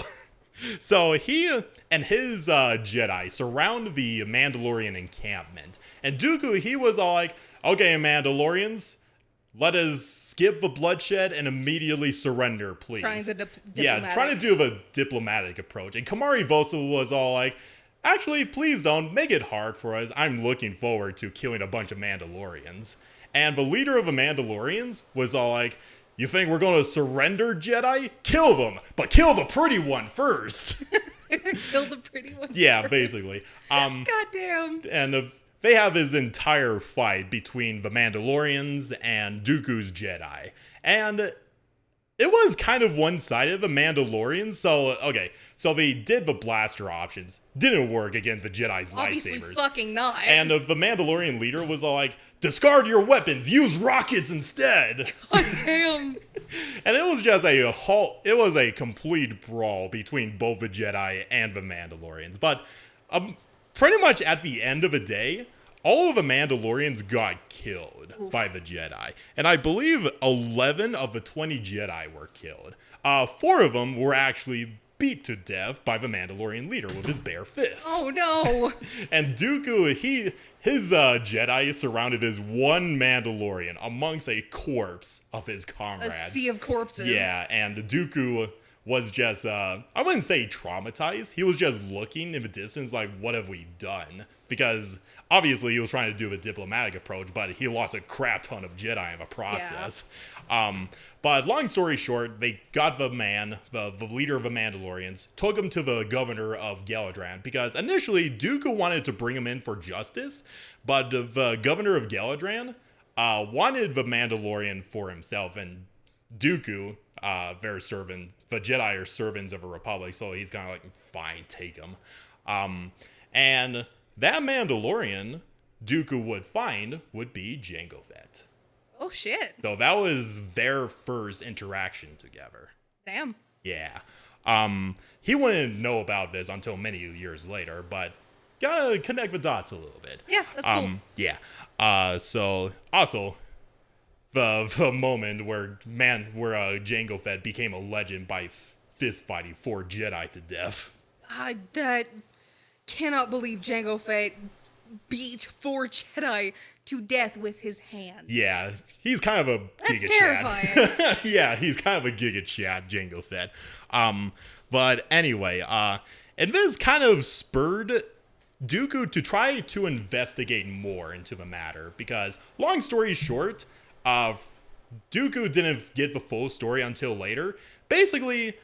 B: So he and his Jedi surround the Mandalorian encampment, and Dooku, he was all like, okay, Mandalorians, let us skip the bloodshed and immediately surrender, please.
A: Trying
B: to do the diplomatic approach. And Kamari Vosa was all like, actually, please don't make it hard for us. I'm looking forward to killing a bunch of Mandalorians. And the leader of the Mandalorians was all like, you think we're going to surrender, Jedi? Kill them, but kill the pretty one first.
A: Kill the pretty one
B: Yeah,
A: first.
B: Basically.
A: Goddamn.
B: And they have this entire fight between the Mandalorians and Dooku's Jedi. And it was kind of one-sided, the Mandalorians. So they did the blaster options. Didn't work against the Jedi's
A: Obviously
B: lightsabers.
A: fucking not.
B: And the Mandalorian leader was all like, discard your weapons, use rockets instead.
A: God damn.
B: And it was just it was a complete brawl between both the Jedi and the Mandalorians. But pretty much at the end of the day, all of the Mandalorians got killed by the Jedi. And I believe 11 of the 20 Jedi were killed. 4 of them were actually beat to death by the Mandalorian leader with his bare fists.
A: Oh no.
B: And Dooku, his Jedi surrounded his one Mandalorian amongst a corpse of his comrades.
A: A sea of corpses.
B: Yeah, and Dooku was just, I wouldn't say traumatized. He was just looking in the distance like, what have we done? Because obviously he was trying to do the diplomatic approach, but he lost a crap ton of Jedi in the process. Yeah. But long story short, they got the man, the leader of the Mandalorians, took him to the governor of Geladran, because initially Dooku wanted to bring him in for justice, but the governor of Geladran wanted the Mandalorian for himself, and Dooku, the Jedi are servants of a republic, so he's kind of like, fine, take him. And that Mandalorian Dooku would find would be Jango Fett.
A: Oh shit.
B: So that was their first interaction together.
A: Damn.
B: Yeah. He wouldn't know about this until many years later, but gotta connect the dots a little bit.
A: Yeah, that's cool.
B: Yeah. So also the moment where Jango Fett became a legend by fist fighting 4 Jedi to death.
A: That cannot believe Jango Fett beat 4 Jedi to death with his hands.
B: Yeah, he's kind of a Giga
A: terrifying.
B: Chad. Yeah, he's kind of a Giga Chad, Jango Fett. But anyway, and this kind of spurred Dooku to try to investigate more into the matter, because long story short, Dooku didn't get the full story until later. Basically,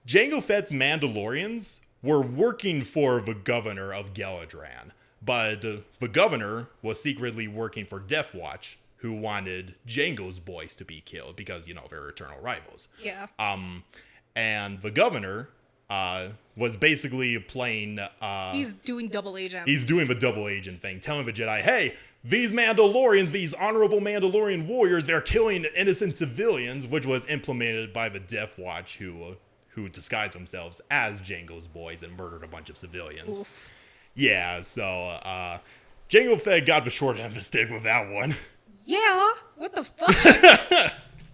B: Jango Fett's Mandalorians were working for the governor of Geladran, but the governor was secretly working for Death Watch, who wanted Jango's boys to be killed because, they're eternal rivals.
A: Yeah.
B: And the governor was basically playing...
A: he's doing double agent.
B: He's doing the double agent thing, telling the Jedi, hey, these Mandalorians, these honorable Mandalorian warriors, they're killing innocent civilians, which was implemented by the Death Watch, who disguised themselves as Jango's boys and murdered a bunch of civilians.
A: Oof.
B: Yeah, so Jango Fett got the short end of the stick with that one.
A: Yeah, what the fuck?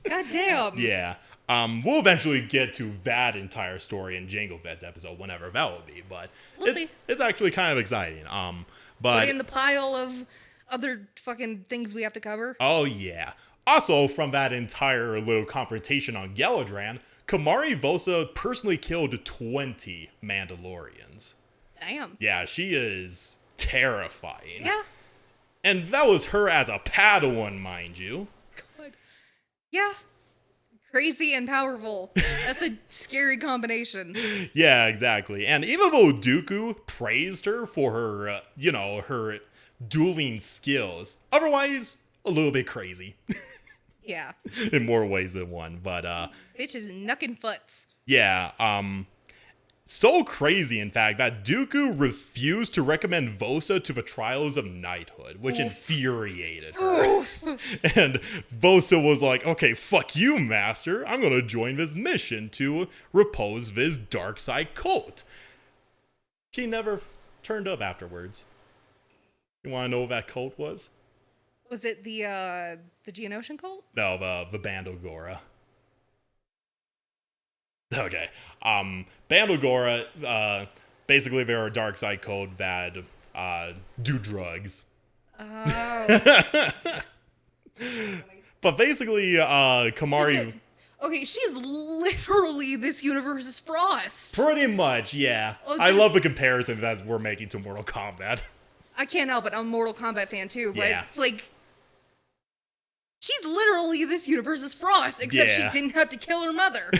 A: God damn.
B: Yeah. We'll eventually get to that entire story in Jango Fett's episode, whenever that will be, but it's actually kind of exciting. But
A: put it in the pile of other fucking things we have to cover.
B: Oh yeah. Also, from that entire little confrontation on Geladran, Kamari Vosa personally killed 20 Mandalorians.
A: Damn.
B: Yeah, she is terrifying.
A: Yeah.
B: And that was her as a Padawan, mind you.
A: God Yeah. Crazy and powerful. That's a scary combination.
B: Yeah, exactly. And even though Dooku praised her for her, her dueling skills, otherwise a little bit crazy
A: Yeah.
B: in more ways than one. But
A: Bitch is knuckin' foots.
B: yeah, so crazy, in fact, that Dooku refused to recommend Vosa to the trials of knighthood, which infuriated her. And Vosa was like, okay, fuck you, Master. I'm going to join this mission to repose this dark side cult. She never turned up afterwards. You want to know what that cult was?
A: Was it the Geonosian cult?
B: No, the Bandogora. Okay. Bandogora, basically they're a dark side code that do drugs.
A: Oh.
B: But basically, Kamari...
A: Okay, she's literally this universe's Frost.
B: Pretty much, yeah. I love the comparison that we're making to Mortal Kombat.
A: I can't help it. I'm a Mortal Kombat fan too, but
B: Yeah.
A: it's like... She's literally this universe's Frost, except
B: Yeah.
A: she didn't have to kill her mother.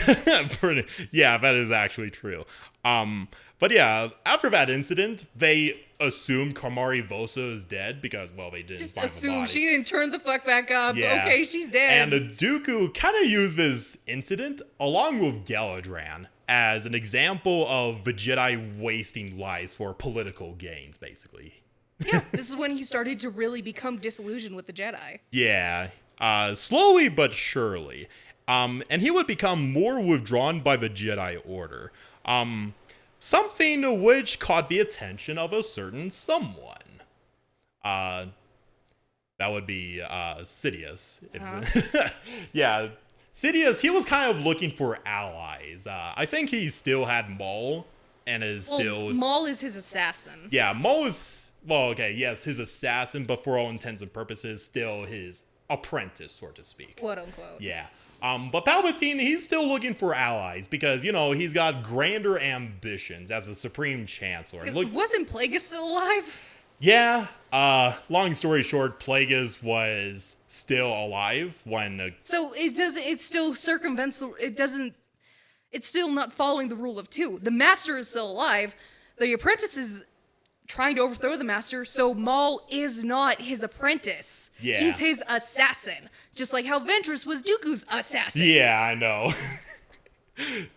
B: Yeah, that is actually true. But yeah, after that incident, they assumed Kamari Vosa is dead because, well, they didn't
A: Just
B: find the
A: assume
B: body.
A: she didn't turn the fuck back up.
B: Yeah.
A: Okay, she's dead.
B: And Dooku kind of used this incident, along with Galadran, as an example of the Jedi wasting lives for political gains, basically.
A: Yeah, this is when he started to really become disillusioned with the Jedi.
B: Yeah, slowly but surely. And he would become more withdrawn by the Jedi Order. Something which caught the attention of a certain someone. That would be Sidious. Yeah, Sidious, he was kind of looking for allies. I think he still had Maul and is still...
A: Maul is his assassin.
B: Yeah, Maul is... Well, okay, yes, his assassin, but for all intents and purposes, still his apprentice, so to speak.
A: Quote unquote.
B: Yeah. But Palpatine, he's still looking for allies because, he's got grander ambitions as the Supreme Chancellor.
A: Wasn't Plagueis still alive?
B: Yeah. Long story short, Plagueis was still alive when...
A: So it still circumvents it's still not following the rule of two. The Master is still alive. The apprentice is trying to overthrow the Master, so Maul is not his apprentice.
B: Yeah.
A: He's his assassin. Just like how Ventress was Dooku's assassin.
B: Yeah, I know.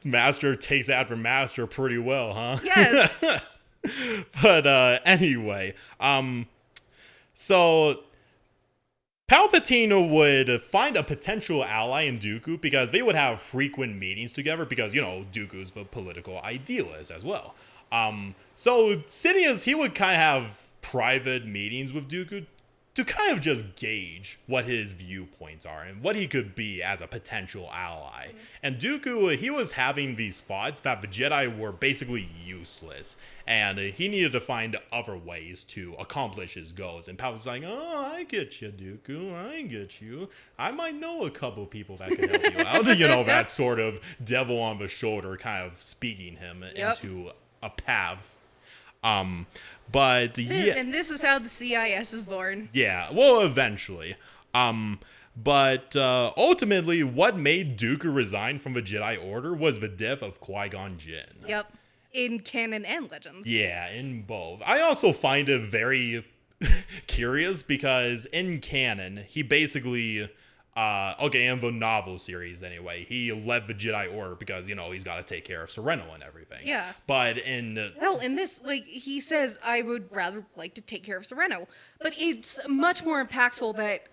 B: Master takes after Master pretty well, huh?
A: Yes.
B: But anyway, so Palpatine would find a potential ally in Dooku because they would have frequent meetings together because, Dooku's the political idealist as well. So Sidious, he would kind of have private meetings with Dooku to kind of just gauge what his viewpoints are and what he could be as a potential ally. And Dooku, he was having these thoughts that the Jedi were basically useless, and he needed to find other ways to accomplish his goals. And Palpatine's like, oh, I get you, Dooku, I get you. I might know a couple people that could help you out. That sort of devil on the shoulder kind of speaking him into a path. But yeah,
A: and this is how the CIS is born.
B: Yeah, well, eventually. But ultimately, what made Dooku resign from the Jedi Order was the death of QuiGon Jin.
A: Yep, in canon and Legends.
B: Yeah, in both. I also find it very curious because in canon, he basically... in the novel series anyway, he led the Jedi Order because, he's got to take care of Sereno and everything.
A: Yeah.
B: But in...
A: Hell, in this, he says, I would rather like to take care of Sereno. But it's much more impactful that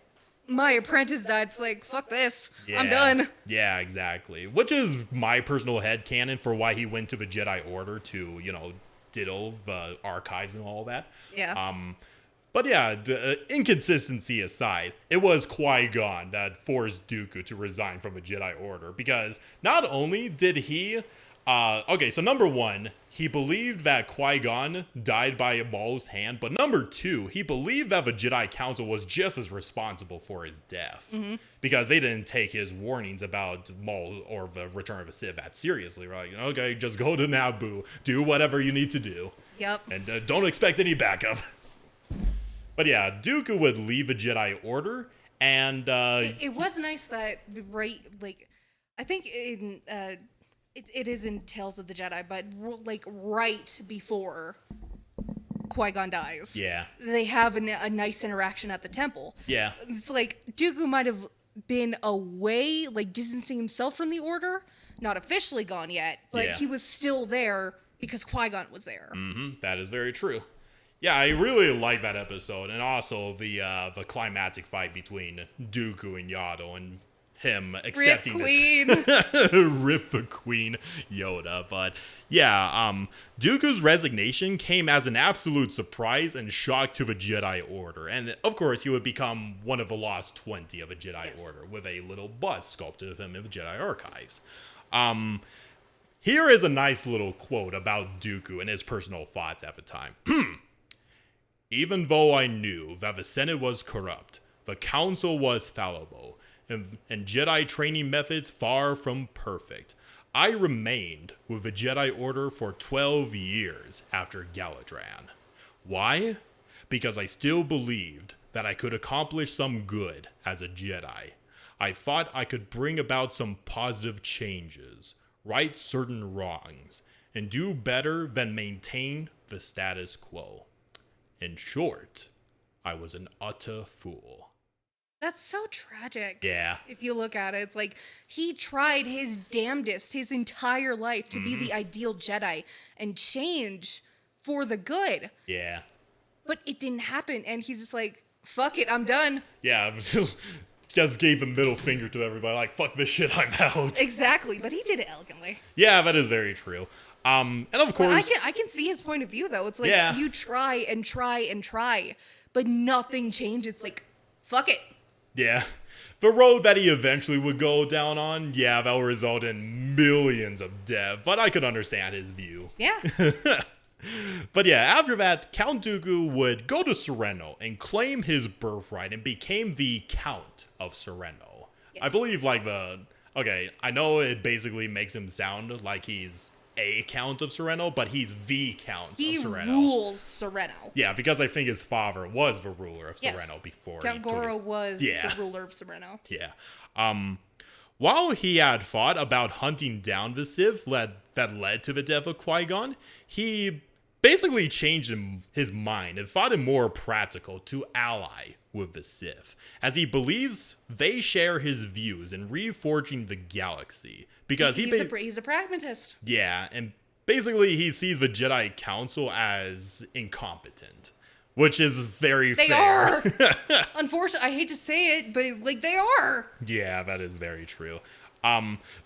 A: my apprentice died. It's like, fuck this. I'm done.
B: Yeah, exactly. Which is my personal headcanon for why he went to the Jedi Order to, diddle the archives and all that.
A: Yeah.
B: But yeah, inconsistency aside, it was Qui-Gon that forced Dooku to resign from the Jedi Order because not only did he... so number one, he believed that Qui-Gon died by Maul's hand, but number two, he believed that the Jedi Council was just as responsible for his death because they didn't take his warnings about Maul or the Return of the Sith that seriously. Right? Okay, just go to Naboo, do whatever you need to do.
A: Yep.
B: And don't expect any backup. But yeah, Dooku would leave the Jedi Order And
A: It was nice that I think it is in Tales of the Jedi, but like right before QuiGon dies,
B: yeah,
A: they have a nice interaction at the temple.
B: yeah,
A: It's like Dooku might have been away, like distancing himself from the Order, not officially gone yet, but
B: Yeah.
A: he was still there because Qui-Gon was there.
B: that is very true. Yeah, I really like that episode, and also the climactic fight between Dooku and Yaddle, and him accepting
A: Rip
B: this.
A: Queen.
B: Rip the Queen, Yoda. But yeah, Dooku's resignation came as an absolute surprise and shock to the Jedi Order, and of course he would become one of the lost 20 of a Jedi Order with a little bust sculpted of him in the Jedi archives. Here is a nice little quote about Dooku and his personal thoughts at the time. Even though I knew that the Senate was corrupt, the Council was fallible, and Jedi training methods far from perfect, I remained with the Jedi Order for 12 years after Galadran. Why? Because I still believed that I could accomplish some good as a Jedi. I thought I could bring about some positive changes, right certain wrongs, and do better than maintain the status quo. In short, I was an utter fool.
A: That's so tragic.
B: Yeah.
A: If you look at it, it's like he tried his damnedest his entire life to be the ideal Jedi and change for the good.
B: Yeah.
A: But it didn't happen, and he's just like, fuck it, I'm done.
B: Yeah, just gave the middle finger to everybody, like, fuck this shit, I'm out.
A: Exactly, but he did it elegantly.
B: Yeah, that is very true. And of course...
A: But I can see his point of view, though. It's like,
B: Yeah.
A: you try and try and try, but nothing changed. It's like, fuck it.
B: Yeah. The road that he eventually would go down on, yeah, that will result in millions of death, but I could understand his view.
A: Yeah.
B: But yeah, after that, Count Dooku would go to Sereno and claim his birthright and became the Count of Sereno.
A: Yes.
B: I believe, like, okay, I know it basically makes him sound like he's a Count of Sereno, but he's the Count
A: He
B: of Sereno.
A: rules Sereno.
B: Yeah, because I think his father was the ruler of
A: Yes.
B: Sereno before
A: Count
B: he took
A: Goro
B: his-
A: was
B: Yeah.
A: the ruler of Sereno.
B: Yeah. While he had thought about hunting down the Sith that led to the death of Qui-Gon, he basically changed his mind and thought it more practical to ally with the Sith, as he believes they share his views in reforging the galaxy. Because
A: He's a pragmatist.
B: yeah, and basically he sees the Jedi Council as incompetent, which is very
A: They
B: fair.
A: are. Unfortunately, I hate to say it, but like they are.
B: Yeah, that is very true.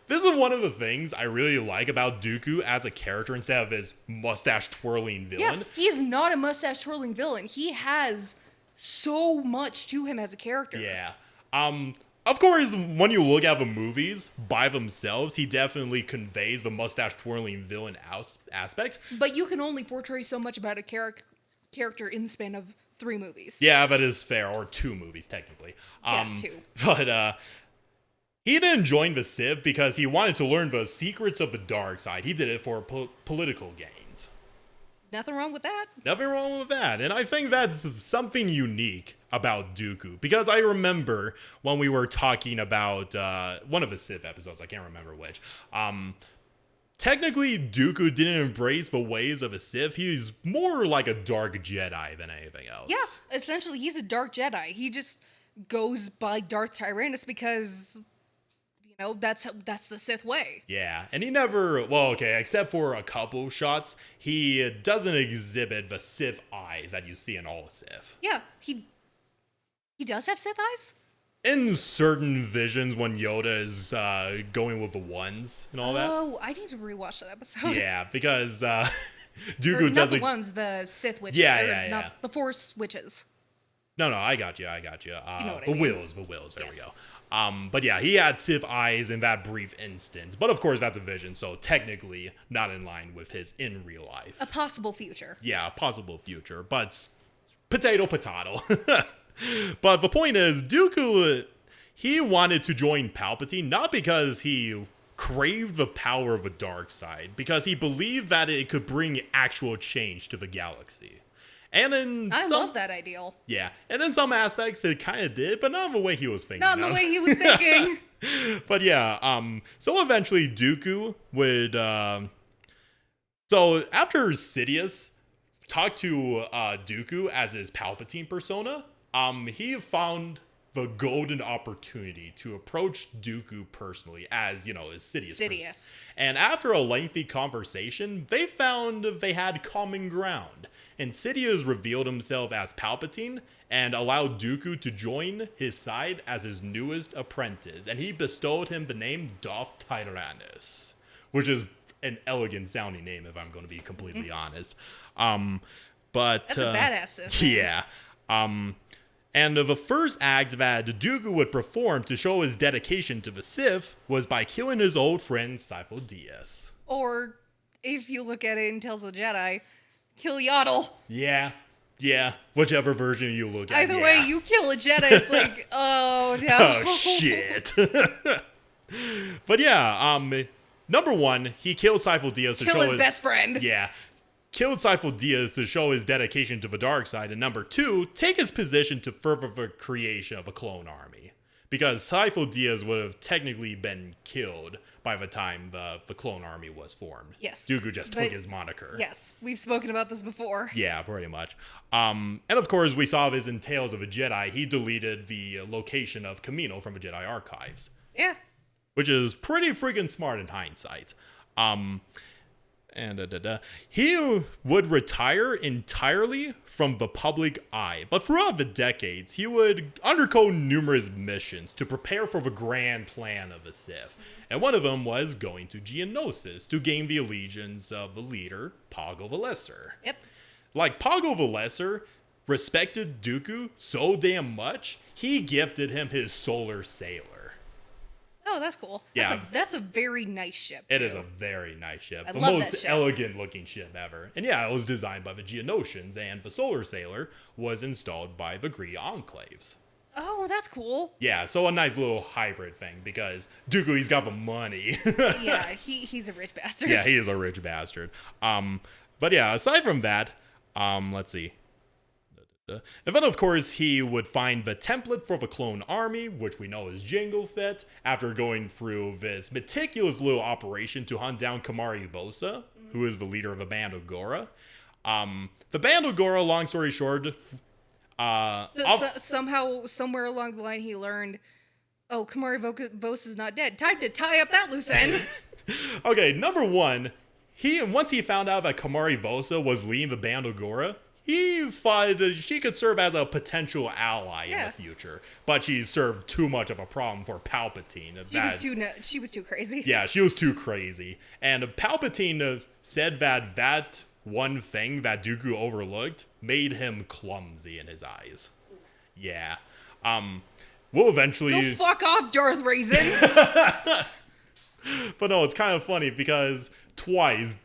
B: This is one of the things I really like about Dooku as a character instead of his mustache twirling villain.
A: Yeah, he's not a mustache twirling villain. He has so much to him as a character.
B: Yeah. Of course, when you look at the movies by themselves, he definitely conveys the mustache twirling villain aspect.
A: But you can only portray so much about a character in the span of 3 movies.
B: Yeah, that is fair, or 2 movies technically.
A: Yeah, 2.
B: But he didn't join the Sith because he wanted to learn the secrets of the dark side. He did it for political gains.
A: Nothing wrong with that.
B: Nothing wrong with that. And I think that's something unique about Dooku. Because I remember when we were talking about one of the Sith episodes, I can't remember which. Technically, Dooku didn't embrace the ways of a Sith. He's more like a dark Jedi than anything else.
A: Yeah, essentially, he's a dark Jedi. He just goes by Darth Tyrannus because, you know, that's the Sith way.
B: Yeah, and he never, well, okay, except for a couple shots, he doesn't exhibit the Sith eyes that you see in all Sith.
A: Yeah, he does have Sith eyes?
B: In certain visions when Yoda is going with the ones and all that.
A: Oh, I need to rewatch that episode.
B: Yeah, because
A: Or
B: Dooku
A: not
B: doesn't...
A: the ones, the Sith witches.
B: Yeah,
A: or
B: yeah,
A: not
B: yeah.
A: the Force witches.
B: No, I got you.
A: You know what I
B: The
A: mean.
B: wills, there we
A: Yes.
B: go. But yeah, he had Sith eyes in that brief instance. But of course, that's a vision, so technically not in line with his in real life.
A: A possible future.
B: Yeah, a possible future, but potato. But the point is, Dooku, he wanted to join Palpatine not because he craved the power of the dark side, because he believed that it could bring actual change to the galaxy. And in
A: I love that ideal.
B: Yeah, and in some aspects it kind of did, but not in the way he was thinking.
A: Not in the way he was thinking.
B: But yeah, so eventually Dooku would, so after Sidious talked to Dooku as his Palpatine persona, he found the golden opportunity to approach Dooku personally as, his Sidious. And after a lengthy conversation, they found they had common ground. And Sidious revealed himself as Palpatine and allowed Dooku to join his side as his newest apprentice. And he bestowed him the name Darth Tyrannus, which is an elegant sounding name if I'm going to be completely honest. But
A: that's a badass system.
B: Yeah. And the first act that Dooku would perform to show his dedication to the Sith was by killing his old friend Sifo Dyas.
A: Or, if you look at it in Tales of the Jedi, kill Yaddle.
B: Yeah, whichever version you look at.
A: Either way, you kill a Jedi, it's like, oh no.
B: Oh shit. But yeah, number one, he killed Sifo Dyas to show
A: his best friend.
B: Yeah. Killed Sifo Dyas to show his dedication to the dark side, and number two, take his position to further the creation of a clone army. Because Sifo Dyas would have technically been killed by the time the clone army was formed.
A: Yes.
B: Dooku just took his moniker.
A: Yes, we've spoken about this before.
B: Yeah, pretty much. And of course, we saw this in Tales of a Jedi. He deleted the location of Kamino from the Jedi archives.
A: Yeah.
B: Which is pretty freaking smart in hindsight. He would retire entirely from the public eye, but throughout the decades, he would undergo numerous missions to prepare for the grand plan of the Sith. And one of them was going to Geonosis to gain the allegiance of the leader, Pago the Lesser.
A: Yep.
B: Like, Pago the Lesser respected Dooku so damn much, he gifted him his Solar Sailor.
A: Oh, that's cool.
B: Yeah.
A: That's a very nice ship,
B: It
A: too.
B: is a very nice ship.
A: I
B: The
A: love
B: most
A: that ship.
B: elegant looking ship ever. And yeah, it was designed by the Geonosians, and the Solar Sailor was installed by the Gree Enclaves.
A: Oh, that's cool.
B: Yeah, so a nice little hybrid thing, because Dooku, he's got the money.
A: Yeah, he's a rich bastard.
B: Yeah, he is a rich bastard. But yeah, aside from that, let's see. And then, of course, he would find the template for the clone army, which we know is Jango Fett, after going through this meticulous little operation to hunt down Kamari Vosa, who is the leader of the Band of Gora. The Band of Gora, long story short...
A: somehow, somewhere along the line, he learned, oh, Kamari Vosa's not dead. Time to tie up that loose end.
B: Okay, number one, once he found out that Kamari Vosa was leading the Band of Gora, he thought that she could serve as a potential ally in the future, but she served too much of a problem for Palpatine.
A: She was too crazy.
B: Yeah, she was too crazy. And Palpatine said that one thing that Dooku overlooked made him clumsy in his eyes. Yeah. We'll eventually...
A: Go fuck off, Darth Raisin!
B: But no, it's kind of funny because twice...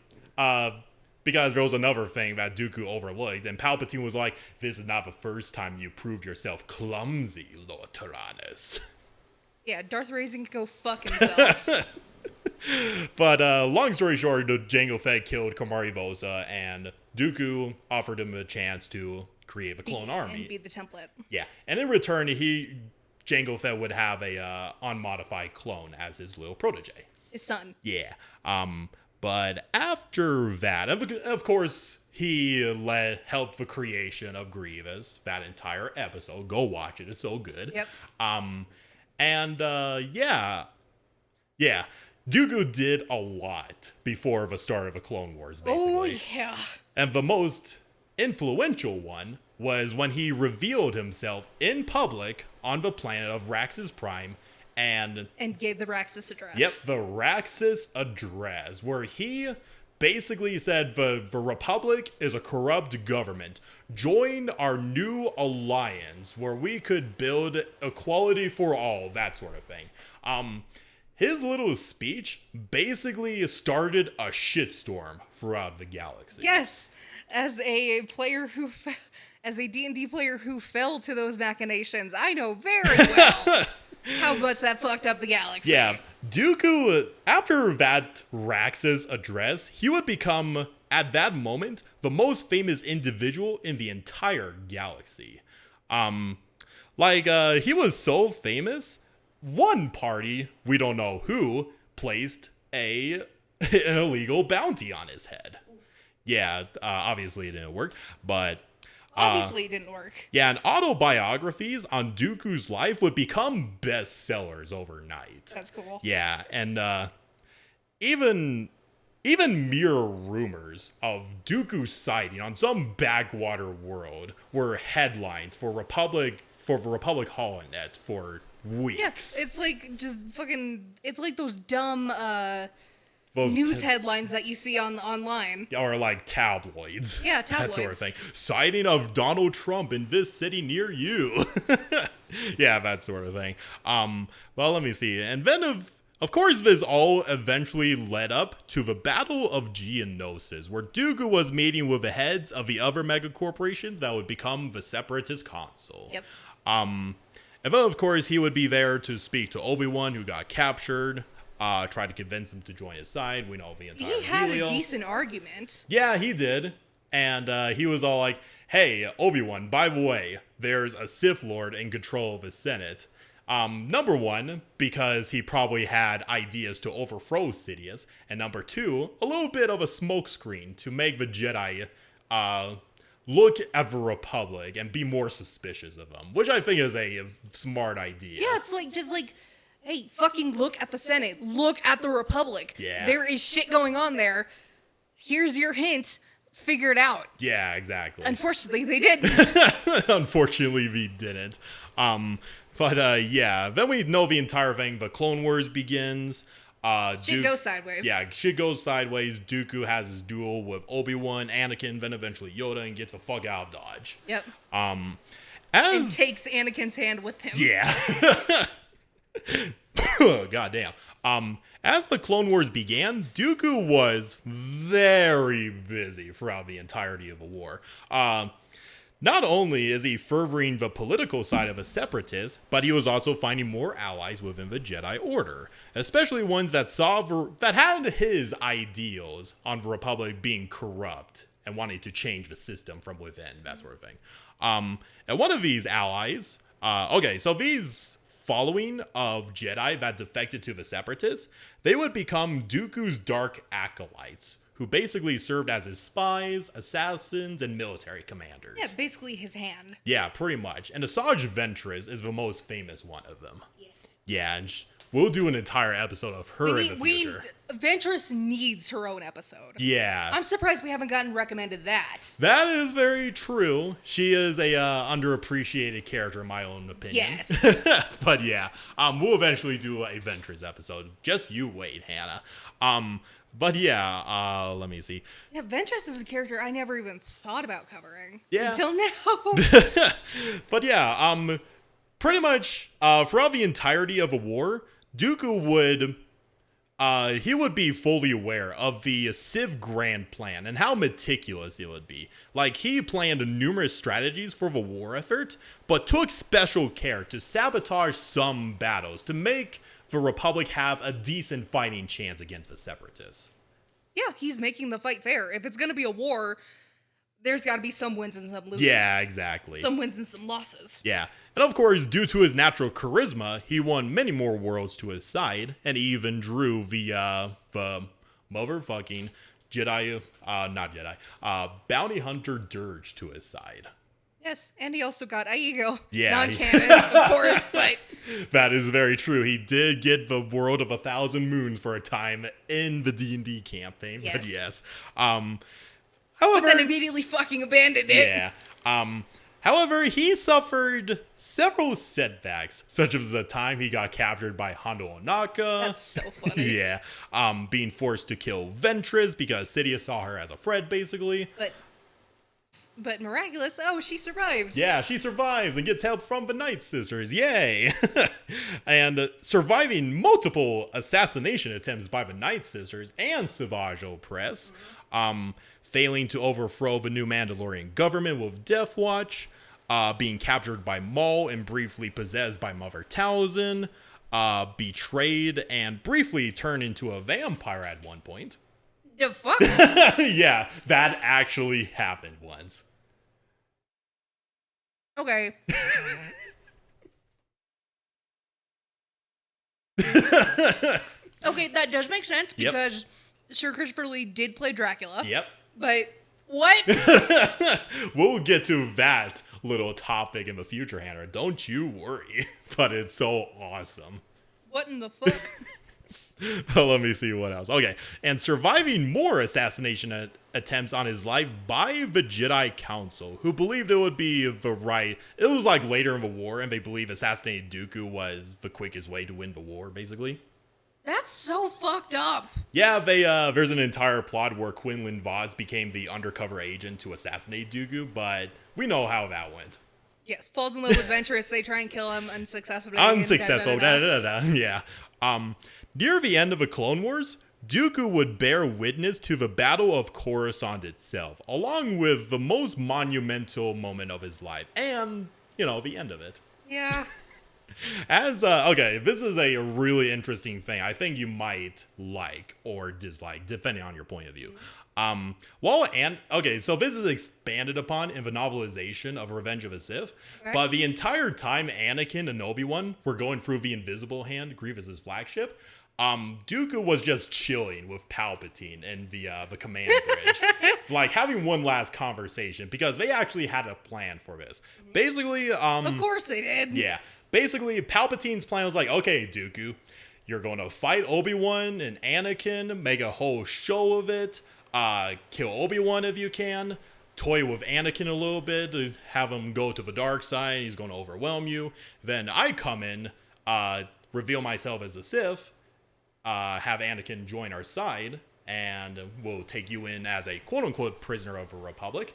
B: because there was another thing that Dooku overlooked, and Palpatine was like, this is not the first time you proved yourself clumsy, Lord Tyrannus.
A: Yeah, Darth Raisin can go fuck himself.
B: But long story short, Jango Fett killed Kamari Vosa, and Dooku offered him a chance to create a clone army.
A: And be the template.
B: Yeah, and in return, Jango Fett would have a unmodified clone as his little protege.
A: His son.
B: Yeah. But after that, of course, he helped the creation of Grievous, that entire episode. Go watch it. It's so good.
A: Yep.
B: Yeah. Dooku did a lot before the start of the Clone Wars, basically.
A: Oh, yeah.
B: And the most influential one was when he revealed himself in public on the planet of Rax's Prime and
A: gave the Raxus Address.
B: Yep, the Raxus Address, where he basically said the Republic is a corrupt government. Join our new alliance where we could build equality for all, that sort of thing. His little speech basically started a shitstorm throughout the galaxy.
A: Yes, as a D&D player who fell to those machinations, I know very well how much that fucked up the galaxy.
B: Yeah, Dooku, after that Rax's address, he would become at that moment, the most famous individual in the entire galaxy. He was so famous, one party, we don't know who, placed an illegal bounty on his head. Yeah, obviously it didn't work, but...
A: Obviously it didn't work.
B: Yeah, and autobiographies on Dooku's life would become bestsellers overnight.
A: That's cool.
B: Yeah, and even mere rumors of Dooku's sighting on some backwater world were headlines for the Republic Holonet for weeks.
A: Yeah, it's like just fucking. It's like those dumb news headlines that you see online.
B: Or like tabloids.
A: Yeah, tabloids.
B: That sort of thing. Sighting of Donald Trump in this city near you. Yeah, that sort of thing. Well, let me see. And then of course, this all eventually led up to the Battle of Geonosis, where Dooku was meeting with the heads of the other megacorporations that would become the Separatist Council.
A: Yep.
B: And then, of course, he would be there to speak to Obi-Wan, who got captured, try to convince him to join his side. We know the entire deal.
A: He had a decent argument.
B: Yeah, he did. And he was all like, hey, Obi-Wan, by the way, there's a Sith Lord in control of the Senate. Number one, because he probably had ideas to overthrow Sidious. And number two, a little bit of a smokescreen to make the Jedi look at the Republic and be more suspicious of them, which I think is a smart idea.
A: Yeah, it's like, just like, hey, fucking look at the Senate. Look at the Republic.
B: Yeah.
A: There is shit going on there. Here's your hint. Figure it out.
B: Yeah, exactly.
A: Unfortunately, they didn't.
B: Unfortunately, we didn't. Yeah, then we know the entire thing. The Clone Wars begins.
A: Shit goes sideways.
B: Yeah, shit goes sideways. Dooku has his duel with Obi-Wan, Anakin, then eventually Yoda, and gets the fuck out of Dodge.
A: Yep.
B: And
A: takes Anakin's hand with him.
B: Yeah. Goddamn. As the Clone Wars began, Dooku was very busy throughout the entirety of the war. Not only is he furthering the political side of a separatist, but he was also finding more allies within the Jedi Order, especially ones that had his ideals on the Republic being corrupt and wanting to change the system from within, that sort of thing. And one of these allies, so these following of Jedi that defected to the separatists, they would become Dooku's dark acolytes, who basically served as his spies, assassins, and military commanders.
A: Yeah, basically his hand.
B: Yeah, pretty much. And Asajj Ventress is the most famous one of them.
A: Yes.
B: Yeah, and we'll do an entire episode of her in the future.
A: Ventress needs her own episode.
B: Yeah.
A: I'm surprised we haven't gotten recommended that.
B: That is very true. She is a underappreciated character in my own opinion.
A: Yes.
B: But yeah, we'll eventually do a Ventress episode. Just you wait, Hannah. But yeah, let me see.
A: Yeah, Ventress is a character I never even thought about covering.
B: Yeah.
A: Until now.
B: But yeah, pretty much throughout the entirety of the war, Dooku would be fully aware of the Civ Grand Plan and how meticulous it would be. Like, he planned numerous strategies for the war effort, but took special care to sabotage some battles to make the Republic have a decent fighting chance against the Separatists.
A: Yeah, he's making the fight fair. If it's going to be a war, there's got to be some wins and some losses.
B: Yeah, exactly.
A: Some wins and some losses.
B: Yeah. And of course, due to his natural charisma, he won many more worlds to his side, and he even drew the motherfucking bounty hunter Dirge to his side.
A: Yes, and he also got Aigo.
B: Yeah.
A: Non-canon, of course, but...
B: That is very true. He did get the World of 1,000 Moons for a time in the D&D campaign,
A: yes.
B: But yes.
A: However, but then immediately fucking abandoned it.
B: Yeah. However, he suffered several setbacks, such as the time he got captured by Hondo Ohnaka.
A: That's so funny.
B: Yeah. Being forced to kill Ventress because Sidious saw her as a threat, basically.
A: But miraculous, she survived.
B: Yeah, she survives and gets help from the Night Sisters. Yay! And surviving multiple assassination attempts by the Night Sisters and Savage Opress. Failing to overthrow the new Mandalorian government with Death Watch. Being captured by Maul and briefly possessed by Mother Talzin. Betrayed and briefly turned into a vampire at one point.
A: The fuck?
B: Yeah, that actually happened once.
A: Okay. Okay, that does make sense because Sir Christopher Lee did play Dracula.
B: Yep.
A: But what?
B: We'll get to that little topic in the future, Hannah. Don't you worry. But it's so awesome.
A: What in the fuck?
B: Let me see what else. Okay, and surviving more assassination attempts on his life by the Jedi Council, who believed it would be the right... It was like later in the war, and they believe assassinating Dooku was the quickest way to win the war, basically.
A: That's so fucked up.
B: Yeah, there's an entire plot where Quinlan Vos became the undercover agent to assassinate Dooku, but we know how that went.
A: Yes, falls in love with Ventress. They try and kill him unsuccessfully.
B: Unsuccessful. Yeah. Near the end of the Clone Wars, Dooku would bear witness to the Battle of Coruscant itself, along with the most monumental moment of his life, and, the end of it.
A: Yeah.
B: Okay, this is a really interesting thing I think you might like or dislike, depending on your point of view. So this is expanded upon in the novelization of Revenge of the Sith, but the entire time Anakin and Obi-Wan were going through the Invisible Hand, Grievous's flagship, Dooku was just chilling with Palpatine in the command bridge, like having one last conversation, because they actually had a plan for this. Basically,
A: of course they did.
B: Yeah. Basically, Palpatine's plan was like, okay, Dooku, you're going to fight Obi-Wan and Anakin, make a whole show of it, kill Obi-Wan if you can, toy with Anakin a little bit, to have him go to the dark side, he's going to overwhelm you. Then I come in, reveal myself as a Sith, have Anakin join our side, and we'll take you in as a quote-unquote prisoner of the Republic.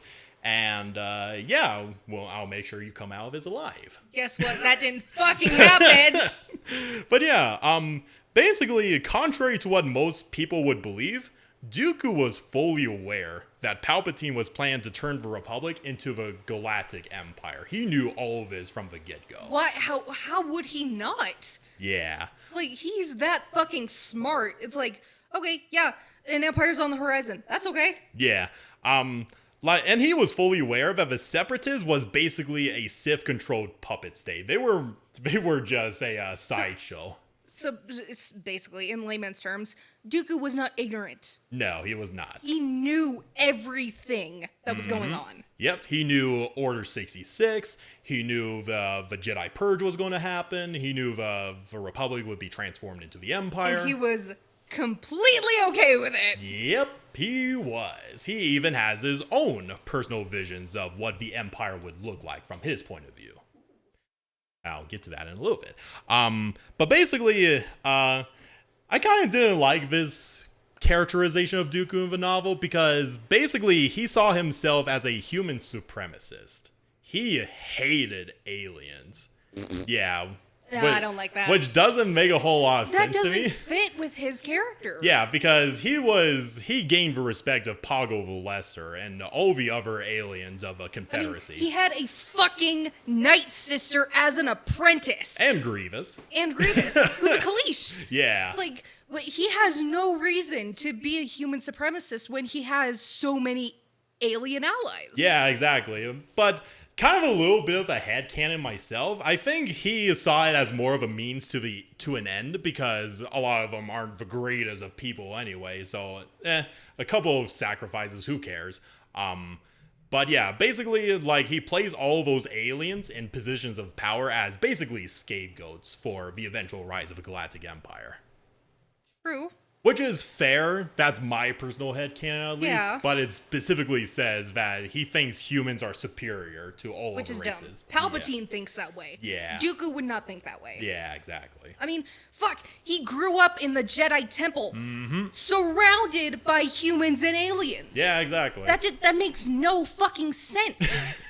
B: And, I'll make sure you come out of this alive.
A: Guess what? That didn't fucking happen.
B: But yeah, basically, contrary to what most people would believe, Dooku was fully aware that Palpatine was planning to turn the Republic into the Galactic Empire. He knew all of this from the get-go.
A: What? How would he not?
B: Yeah.
A: Like, he's that fucking smart. It's like, okay, yeah, an empire's on the horizon. That's okay.
B: Yeah. And he was fully aware that the Separatists was basically a Sith-controlled puppet state. They were just a sideshow.
A: So it's basically, in layman's terms, Dooku was not ignorant.
B: No, he was not.
A: He knew everything that was going on.
B: Yep, he knew Order 66. He knew the Jedi Purge was going to happen. He knew the Republic would be transformed into the Empire.
A: And he was completely okay with it.
B: Yep, he was. He even has his own personal visions of what the Empire would look like from his point of view. I'll get to that in a little bit. But basically, I kind of didn't like this characterization of Dooku in the novel, because basically he saw himself as a human supremacist. He hated aliens. Yeah.
A: No, I don't like that.
B: Which doesn't make a whole lot of sense to me.
A: That doesn't fit with his character.
B: Yeah, because he gained the respect of Pago the Lesser and all the other aliens of a Confederacy.
A: I mean, he had a fucking Night Sister as an apprentice.
B: And Grievous.
A: Who's a Kalish.
B: Yeah.
A: It's like, he has no reason to be a human supremacist when he has so many alien allies.
B: Yeah, exactly. But kind of a little bit of a headcanon myself. I think he saw it as more of a means to an end, because a lot of them aren't the greatest of people anyway. So, a couple of sacrifices, who cares? But yeah, basically, like, he plays all those aliens in positions of power as basically scapegoats for the eventual rise of a galactic empire.
A: True.
B: Which is fair. That's my personal headcanon, at least.
A: Yeah.
B: But it specifically says that he thinks humans are superior to all of the races.
A: Dumb. Palpatine thinks that way.
B: Yeah.
A: Dooku would not think that way.
B: Yeah, exactly.
A: I mean, fuck. He grew up in the Jedi Temple, surrounded by humans and aliens.
B: Yeah, exactly.
A: That makes no fucking sense.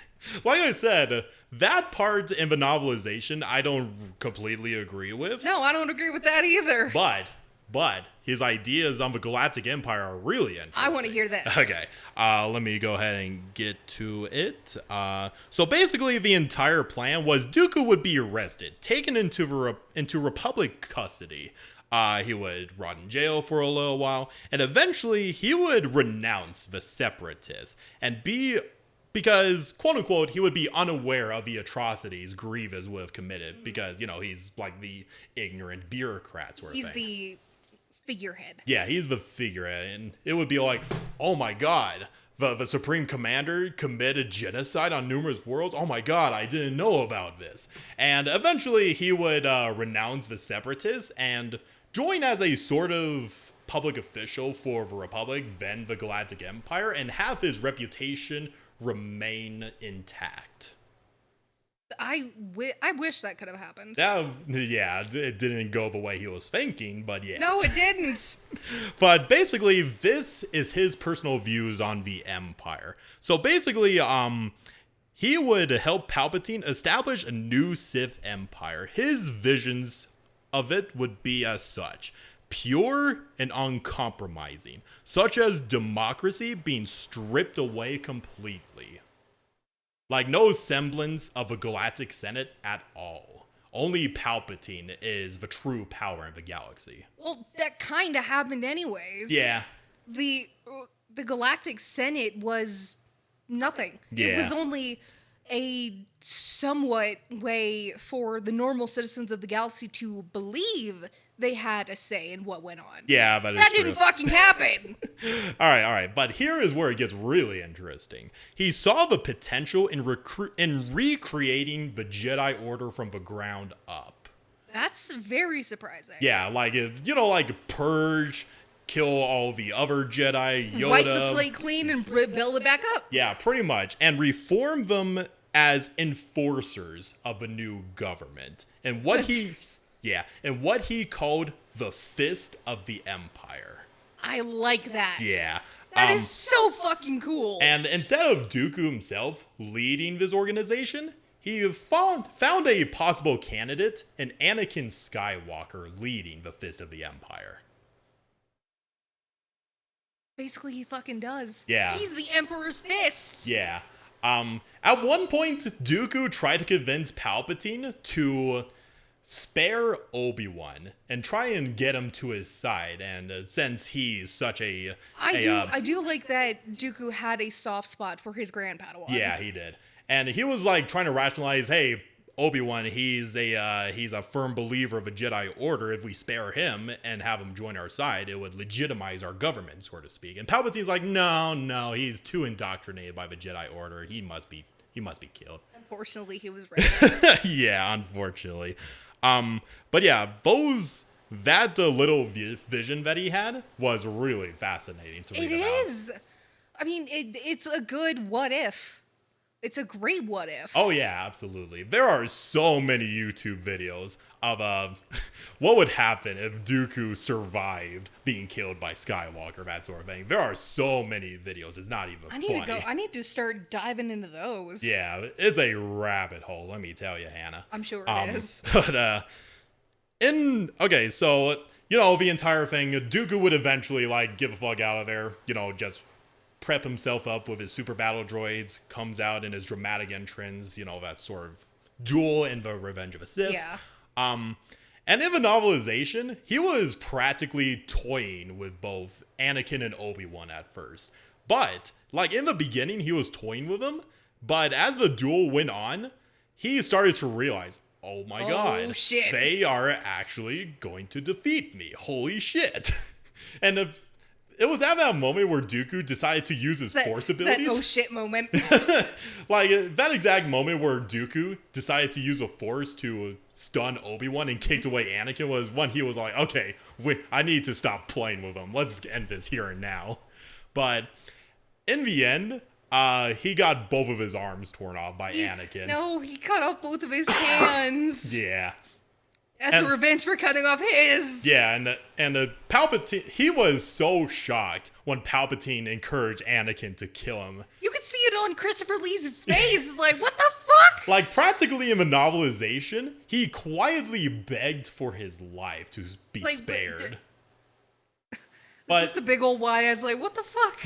B: Like I said, that part in the novelization, I don't completely agree with.
A: No, I don't agree with that either.
B: But his ideas on the Galactic Empire are really interesting.
A: I want to hear this.
B: Okay, let me go ahead and get to it. So basically, the entire plan was Dooku would be arrested, taken into Republic custody, He would rot in jail for a little while, and eventually he would renounce the Separatists and because, quote unquote, he would be unaware of the atrocities Grievous would have committed because, he's like the ignorant bureaucrat sort of thing.
A: He's the figurehead.
B: Yeah, he's the figurehead, and it would be like, oh my god, the Supreme Commander committed genocide on numerous worlds? Oh my god, I didn't know about this. And eventually he would renounce the Separatists and join as a sort of public official for the Republic, then the Galactic Empire, and have his reputation remain intact.
A: I wish that could have happened.
B: Yeah, it didn't go the way he was thinking, but yes.
A: No, it didn't.
B: But basically, this is his personal views on the Empire. So basically, he would help Palpatine establish a new Sith Empire. His visions of it would be as such: pure and uncompromising, such as democracy being stripped away completely. Like, no semblance of a galactic senate at all. Only Palpatine is the true power in the galaxy.
A: Well, that kind of happened anyways.
B: Yeah.
A: The Galactic Senate was nothing.
B: Yeah.
A: It was only a somewhat way for the normal citizens of the galaxy to believe they had a say in what went on.
B: Yeah, that is
A: That
B: true.
A: didn't fucking happen.
B: All right. But here is where it gets really interesting. He saw the potential in recreating the Jedi Order from the ground up.
A: That's very surprising.
B: Yeah, like, purge, kill all the other Jedi, Yoda.
A: Wipe the slate clean and build it back up.
B: Yeah, pretty much. And reform them as enforcers of a new government. And what he called the Fist of the Empire.
A: I like that.
B: Yeah.
A: That is so fucking cool.
B: And instead of Dooku himself leading this organization, he found a possible candidate in Anakin Skywalker leading the Fist of the Empire.
A: Basically, he fucking does.
B: Yeah.
A: He's the Emperor's fist.
B: Yeah. At one point, Dooku tried to convince Palpatine to spare Obi-Wan and try and get him to his side. And since he's such
A: I do like that Dooku had a soft spot for his grand Padawan.
B: Yeah, he did. And he was like trying to rationalize, hey, Obi-Wan, he's a firm believer of a Jedi Order. If we spare him and have him join our side, it would legitimize our government, so to speak. And Palpatine's like, no, he's too indoctrinated by the Jedi Order. He must be killed.
A: Unfortunately, he was right.
B: Yeah, unfortunately. But yeah, the little vision that he had was really fascinating to read about.
A: It is. I mean, it's a good what if. It's a great what if.
B: Oh yeah, absolutely. There are so many YouTube videos of what would happen if Dooku survived being killed by Skywalker, that sort of thing. There are so many videos. It's not even funny.
A: I need to start diving into those.
B: Yeah, it's a rabbit hole, let me tell you, Hannah.
A: I'm sure it is.
B: But so the entire thing, Dooku would eventually give a fuck out of there, just prep himself up with his super battle droids, comes out in his dramatic entrance, that sort of duel in the Revenge of the Sith.
A: Yeah.
B: And in the novelization, he was practically toying with both Anakin and Obi-Wan at first. But, in the beginning, he was toying with them. But as the duel went on, he started to realize, oh my god,
A: shit.
B: They are actually going to defeat me. Holy shit. And it was at that moment where Dooku decided to use his Force abilities.
A: That oh shit moment.
B: That exact moment where Dooku decided to use a Force to stun Obi-Wan and kicked away Anakin was when he was like, okay, I need to stop playing with him. Let's end this here and now. But in the end, he got both of his arms torn off by Anakin.
A: No, he cut off both of his hands.
B: Yeah.
A: As a revenge for cutting off his.
B: Yeah, and Palpatine, he was so shocked when Palpatine encouraged Anakin to kill him.
A: You could see it on Christopher Lee's face. It's like, what the fuck?
B: Practically in the novelization, he quietly begged for his life to be spared. But
A: just the big old wide eyes, what the fuck?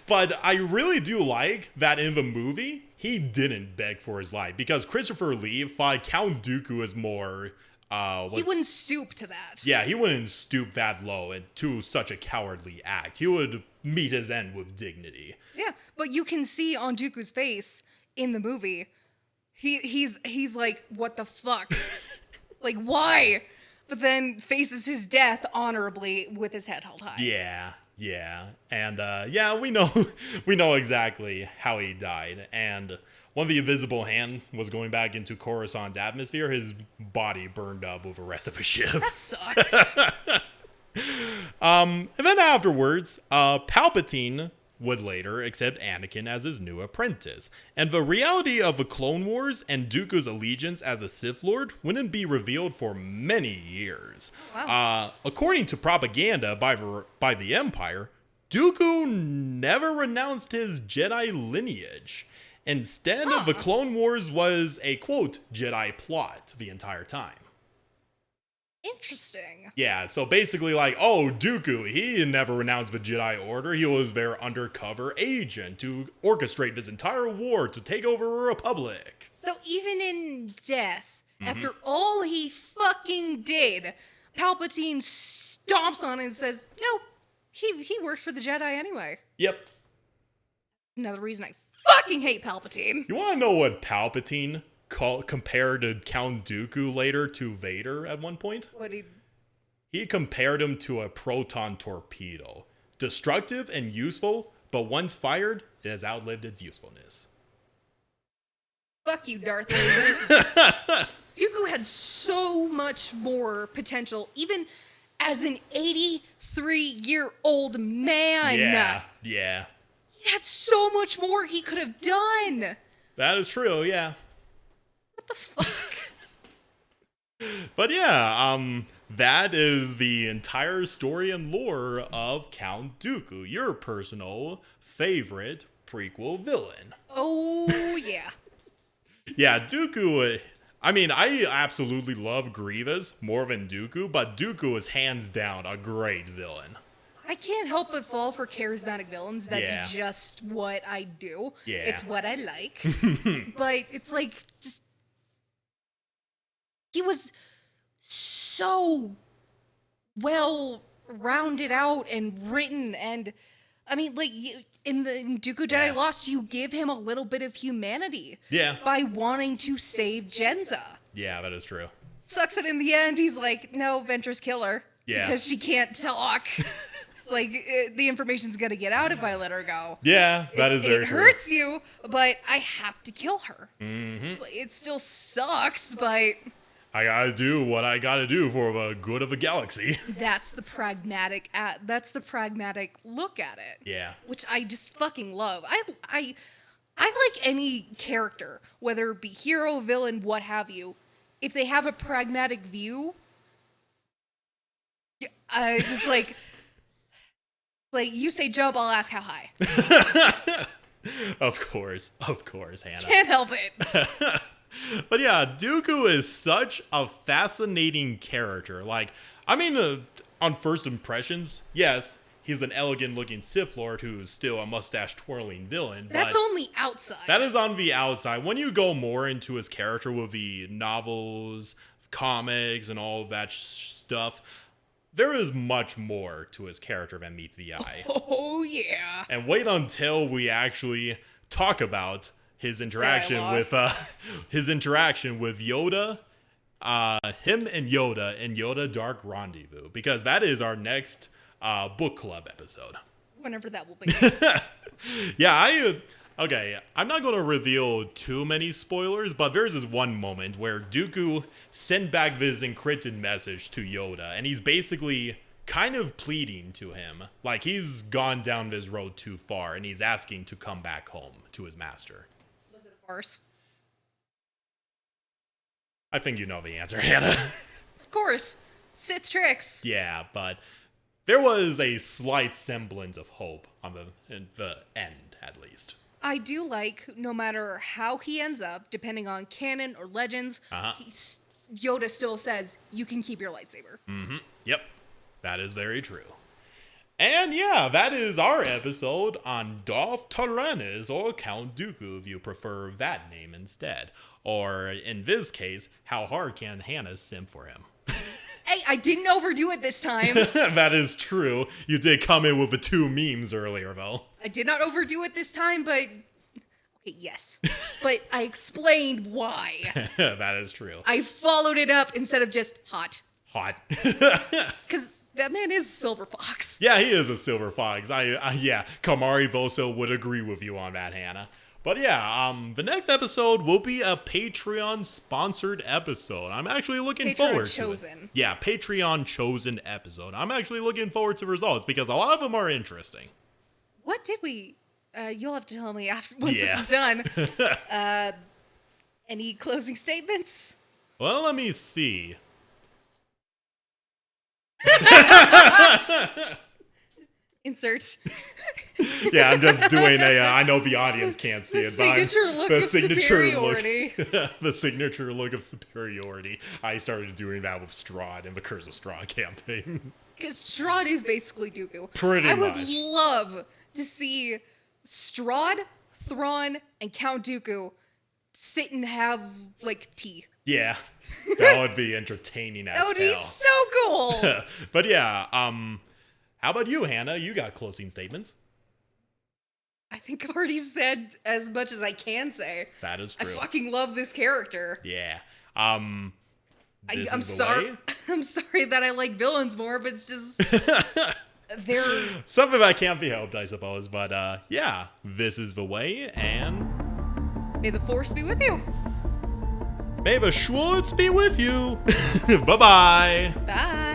B: But I really do like that in the movie, he didn't beg for his life because Christopher Lee thought Count Dooku is more
A: He wouldn't stoop to that.
B: Yeah, he wouldn't stoop that low and to such a cowardly act. He would meet his end with dignity.
A: Yeah, but you can see on Dooku's face in the movie, he's like, what the fuck? Like, why? But then faces his death honorably with his head held high.
B: Yeah. And we know exactly how he died. And when the invisible hand was going back into Coruscant's atmosphere, his body burned up with the rest of his ship.
A: That sucks.
B: And then afterwards, Palpatine would later accept Anakin as his new apprentice. And the reality of the Clone Wars and Dooku's allegiance as a Sith Lord wouldn't be revealed for many years.
A: Wow.
B: According to propaganda by the Empire, Dooku never renounced his Jedi lineage. Instead, the Clone Wars was a, quote, Jedi plot the entire time.
A: Interesting.
B: Yeah, so basically like, Dooku, he never renounced the Jedi Order. He was their undercover agent to orchestrate this entire war to take over a republic.
A: So even in death, after all he fucking did, Palpatine stomps on it and says, no, he worked for the Jedi anyway.
B: Yep.
A: Another reason I fucking hate Palpatine.
B: You want to know what Palpatine compared to Count Dooku later to Vader at one point?
A: What
B: He compared him to a proton torpedo. Destructive and useful, but once fired, it has outlived its usefulness.
A: Fuck you, Darth Vader. Dooku had so much more potential, even as an 83-year-old man.
B: Yeah.
A: He had so much more he could have done.
B: That is true, yeah.
A: What the fuck?
B: But yeah, that is the entire story and lore of Count Dooku, your personal favorite prequel villain.
A: Oh, yeah.
B: Yeah, Dooku, I absolutely love Grievous more than Dooku, but Dooku is hands down a great villain.
A: I can't help but fall for charismatic villains. That's
B: Yeah.
A: just what I do.
B: Yeah.
A: It's what I like. But it's like, just... He was so well rounded out and written, and in Dooku Jedi Lost, you give him a little bit of humanity.
B: Yeah.
A: By wanting to save Jenza.
B: Yeah, that is true.
A: Sucks that in the end he's like, no, Ventress kill her.
B: Yeah.
A: Because she can't talk. It's like, the information's gonna get out if I let her go.
B: Yeah, that is very
A: It
B: true.
A: hurts you, but I have to kill her. It's like, it still sucks, but...
B: I gotta do what I gotta do for the good of the galaxy.
A: That's the pragmatic look at it.
B: Yeah.
A: Which I just fucking love. I like any character, whether it be hero, villain, what have you, if they have a pragmatic view. It's like you say jump, I'll ask how high.
B: Of course, Hannah.
A: Can't help it.
B: But yeah, Dooku is such a fascinating character. On first impressions, yes, he's an elegant-looking Sith Lord who's still a mustache-twirling villain.
A: That's
B: but
A: only outside.
B: that is on the outside. When you go more into his character with the novels, comics, and all of that stuff, there is much more to his character than meets the eye.
A: Oh, yeah.
B: And wait until we actually talk about his interaction with Yoda, him and Yoda Dark Rendezvous, because that is our next book club episode.
A: Whenever that will be.
B: Yeah, I'm not going to reveal too many spoilers, but there's this one moment where Dooku sent back this encrypted message to Yoda, and he's basically kind of pleading to him, like he's gone down this road too far, and he's asking to come back home to his master.
A: Was it a farce?
B: I think you know the answer, Hannah.
A: Of course. Sith tricks.
B: Yeah, but there was a slight semblance of hope on the end, at least.
A: I do like, no matter how he ends up, depending on canon or legends, Yoda still says, you can keep your lightsaber.
B: Yep, that is very true. And yeah, that is our episode on Darth Tyrannus or Count Dooku, if you prefer that name instead. Or, in this case, how hard can Hannah simp for him?
A: Hey, I didn't overdo it this time.
B: That is true. You did come in with the 2 memes earlier, though.
A: I did not overdo it this time, but... Okay, yes. But I explained why.
B: That is true.
A: I followed it up instead of just hot.
B: Hot.
A: Because that man is a silver fox.
B: Yeah, he is a silver fox. Yeah, Kamari Vosa would agree with you on that, Hannah. But yeah, the next episode will be a Patreon-sponsored episode. I'm actually looking forward to it. Yeah, Patreon-chosen episode. I'm actually looking forward to results because a lot of them are interesting.
A: What did we... you'll have to tell me after once this is done. Any closing statements?
B: Well, let me see.
A: Insert.
B: Yeah, I'm just doing I know the audience can't see it, but
A: the
B: signature look of superiority. I started doing that with Strahd in the Curse of Strahd campaign.
A: Because Strahd is basically Dooku.
B: Pretty much.
A: I would love to see Strahd, Thrawn, and Count Dooku sit and have, like, tea.
B: Yeah, that would be entertaining as hell.
A: That would be so cool.
B: But yeah, how about you, Hannah? You got closing statements?
A: I think I've already said as much as I can say.
B: That is true.
A: I fucking love this character.
B: Yeah.
A: I'm sorry. I'm sorry that I like villains more, but it's just they're
B: something that can't be helped, I suppose. But yeah, this is the way, and
A: may the Force be with you.
B: May the Schwartz be with you. Bye-bye.
A: Bye.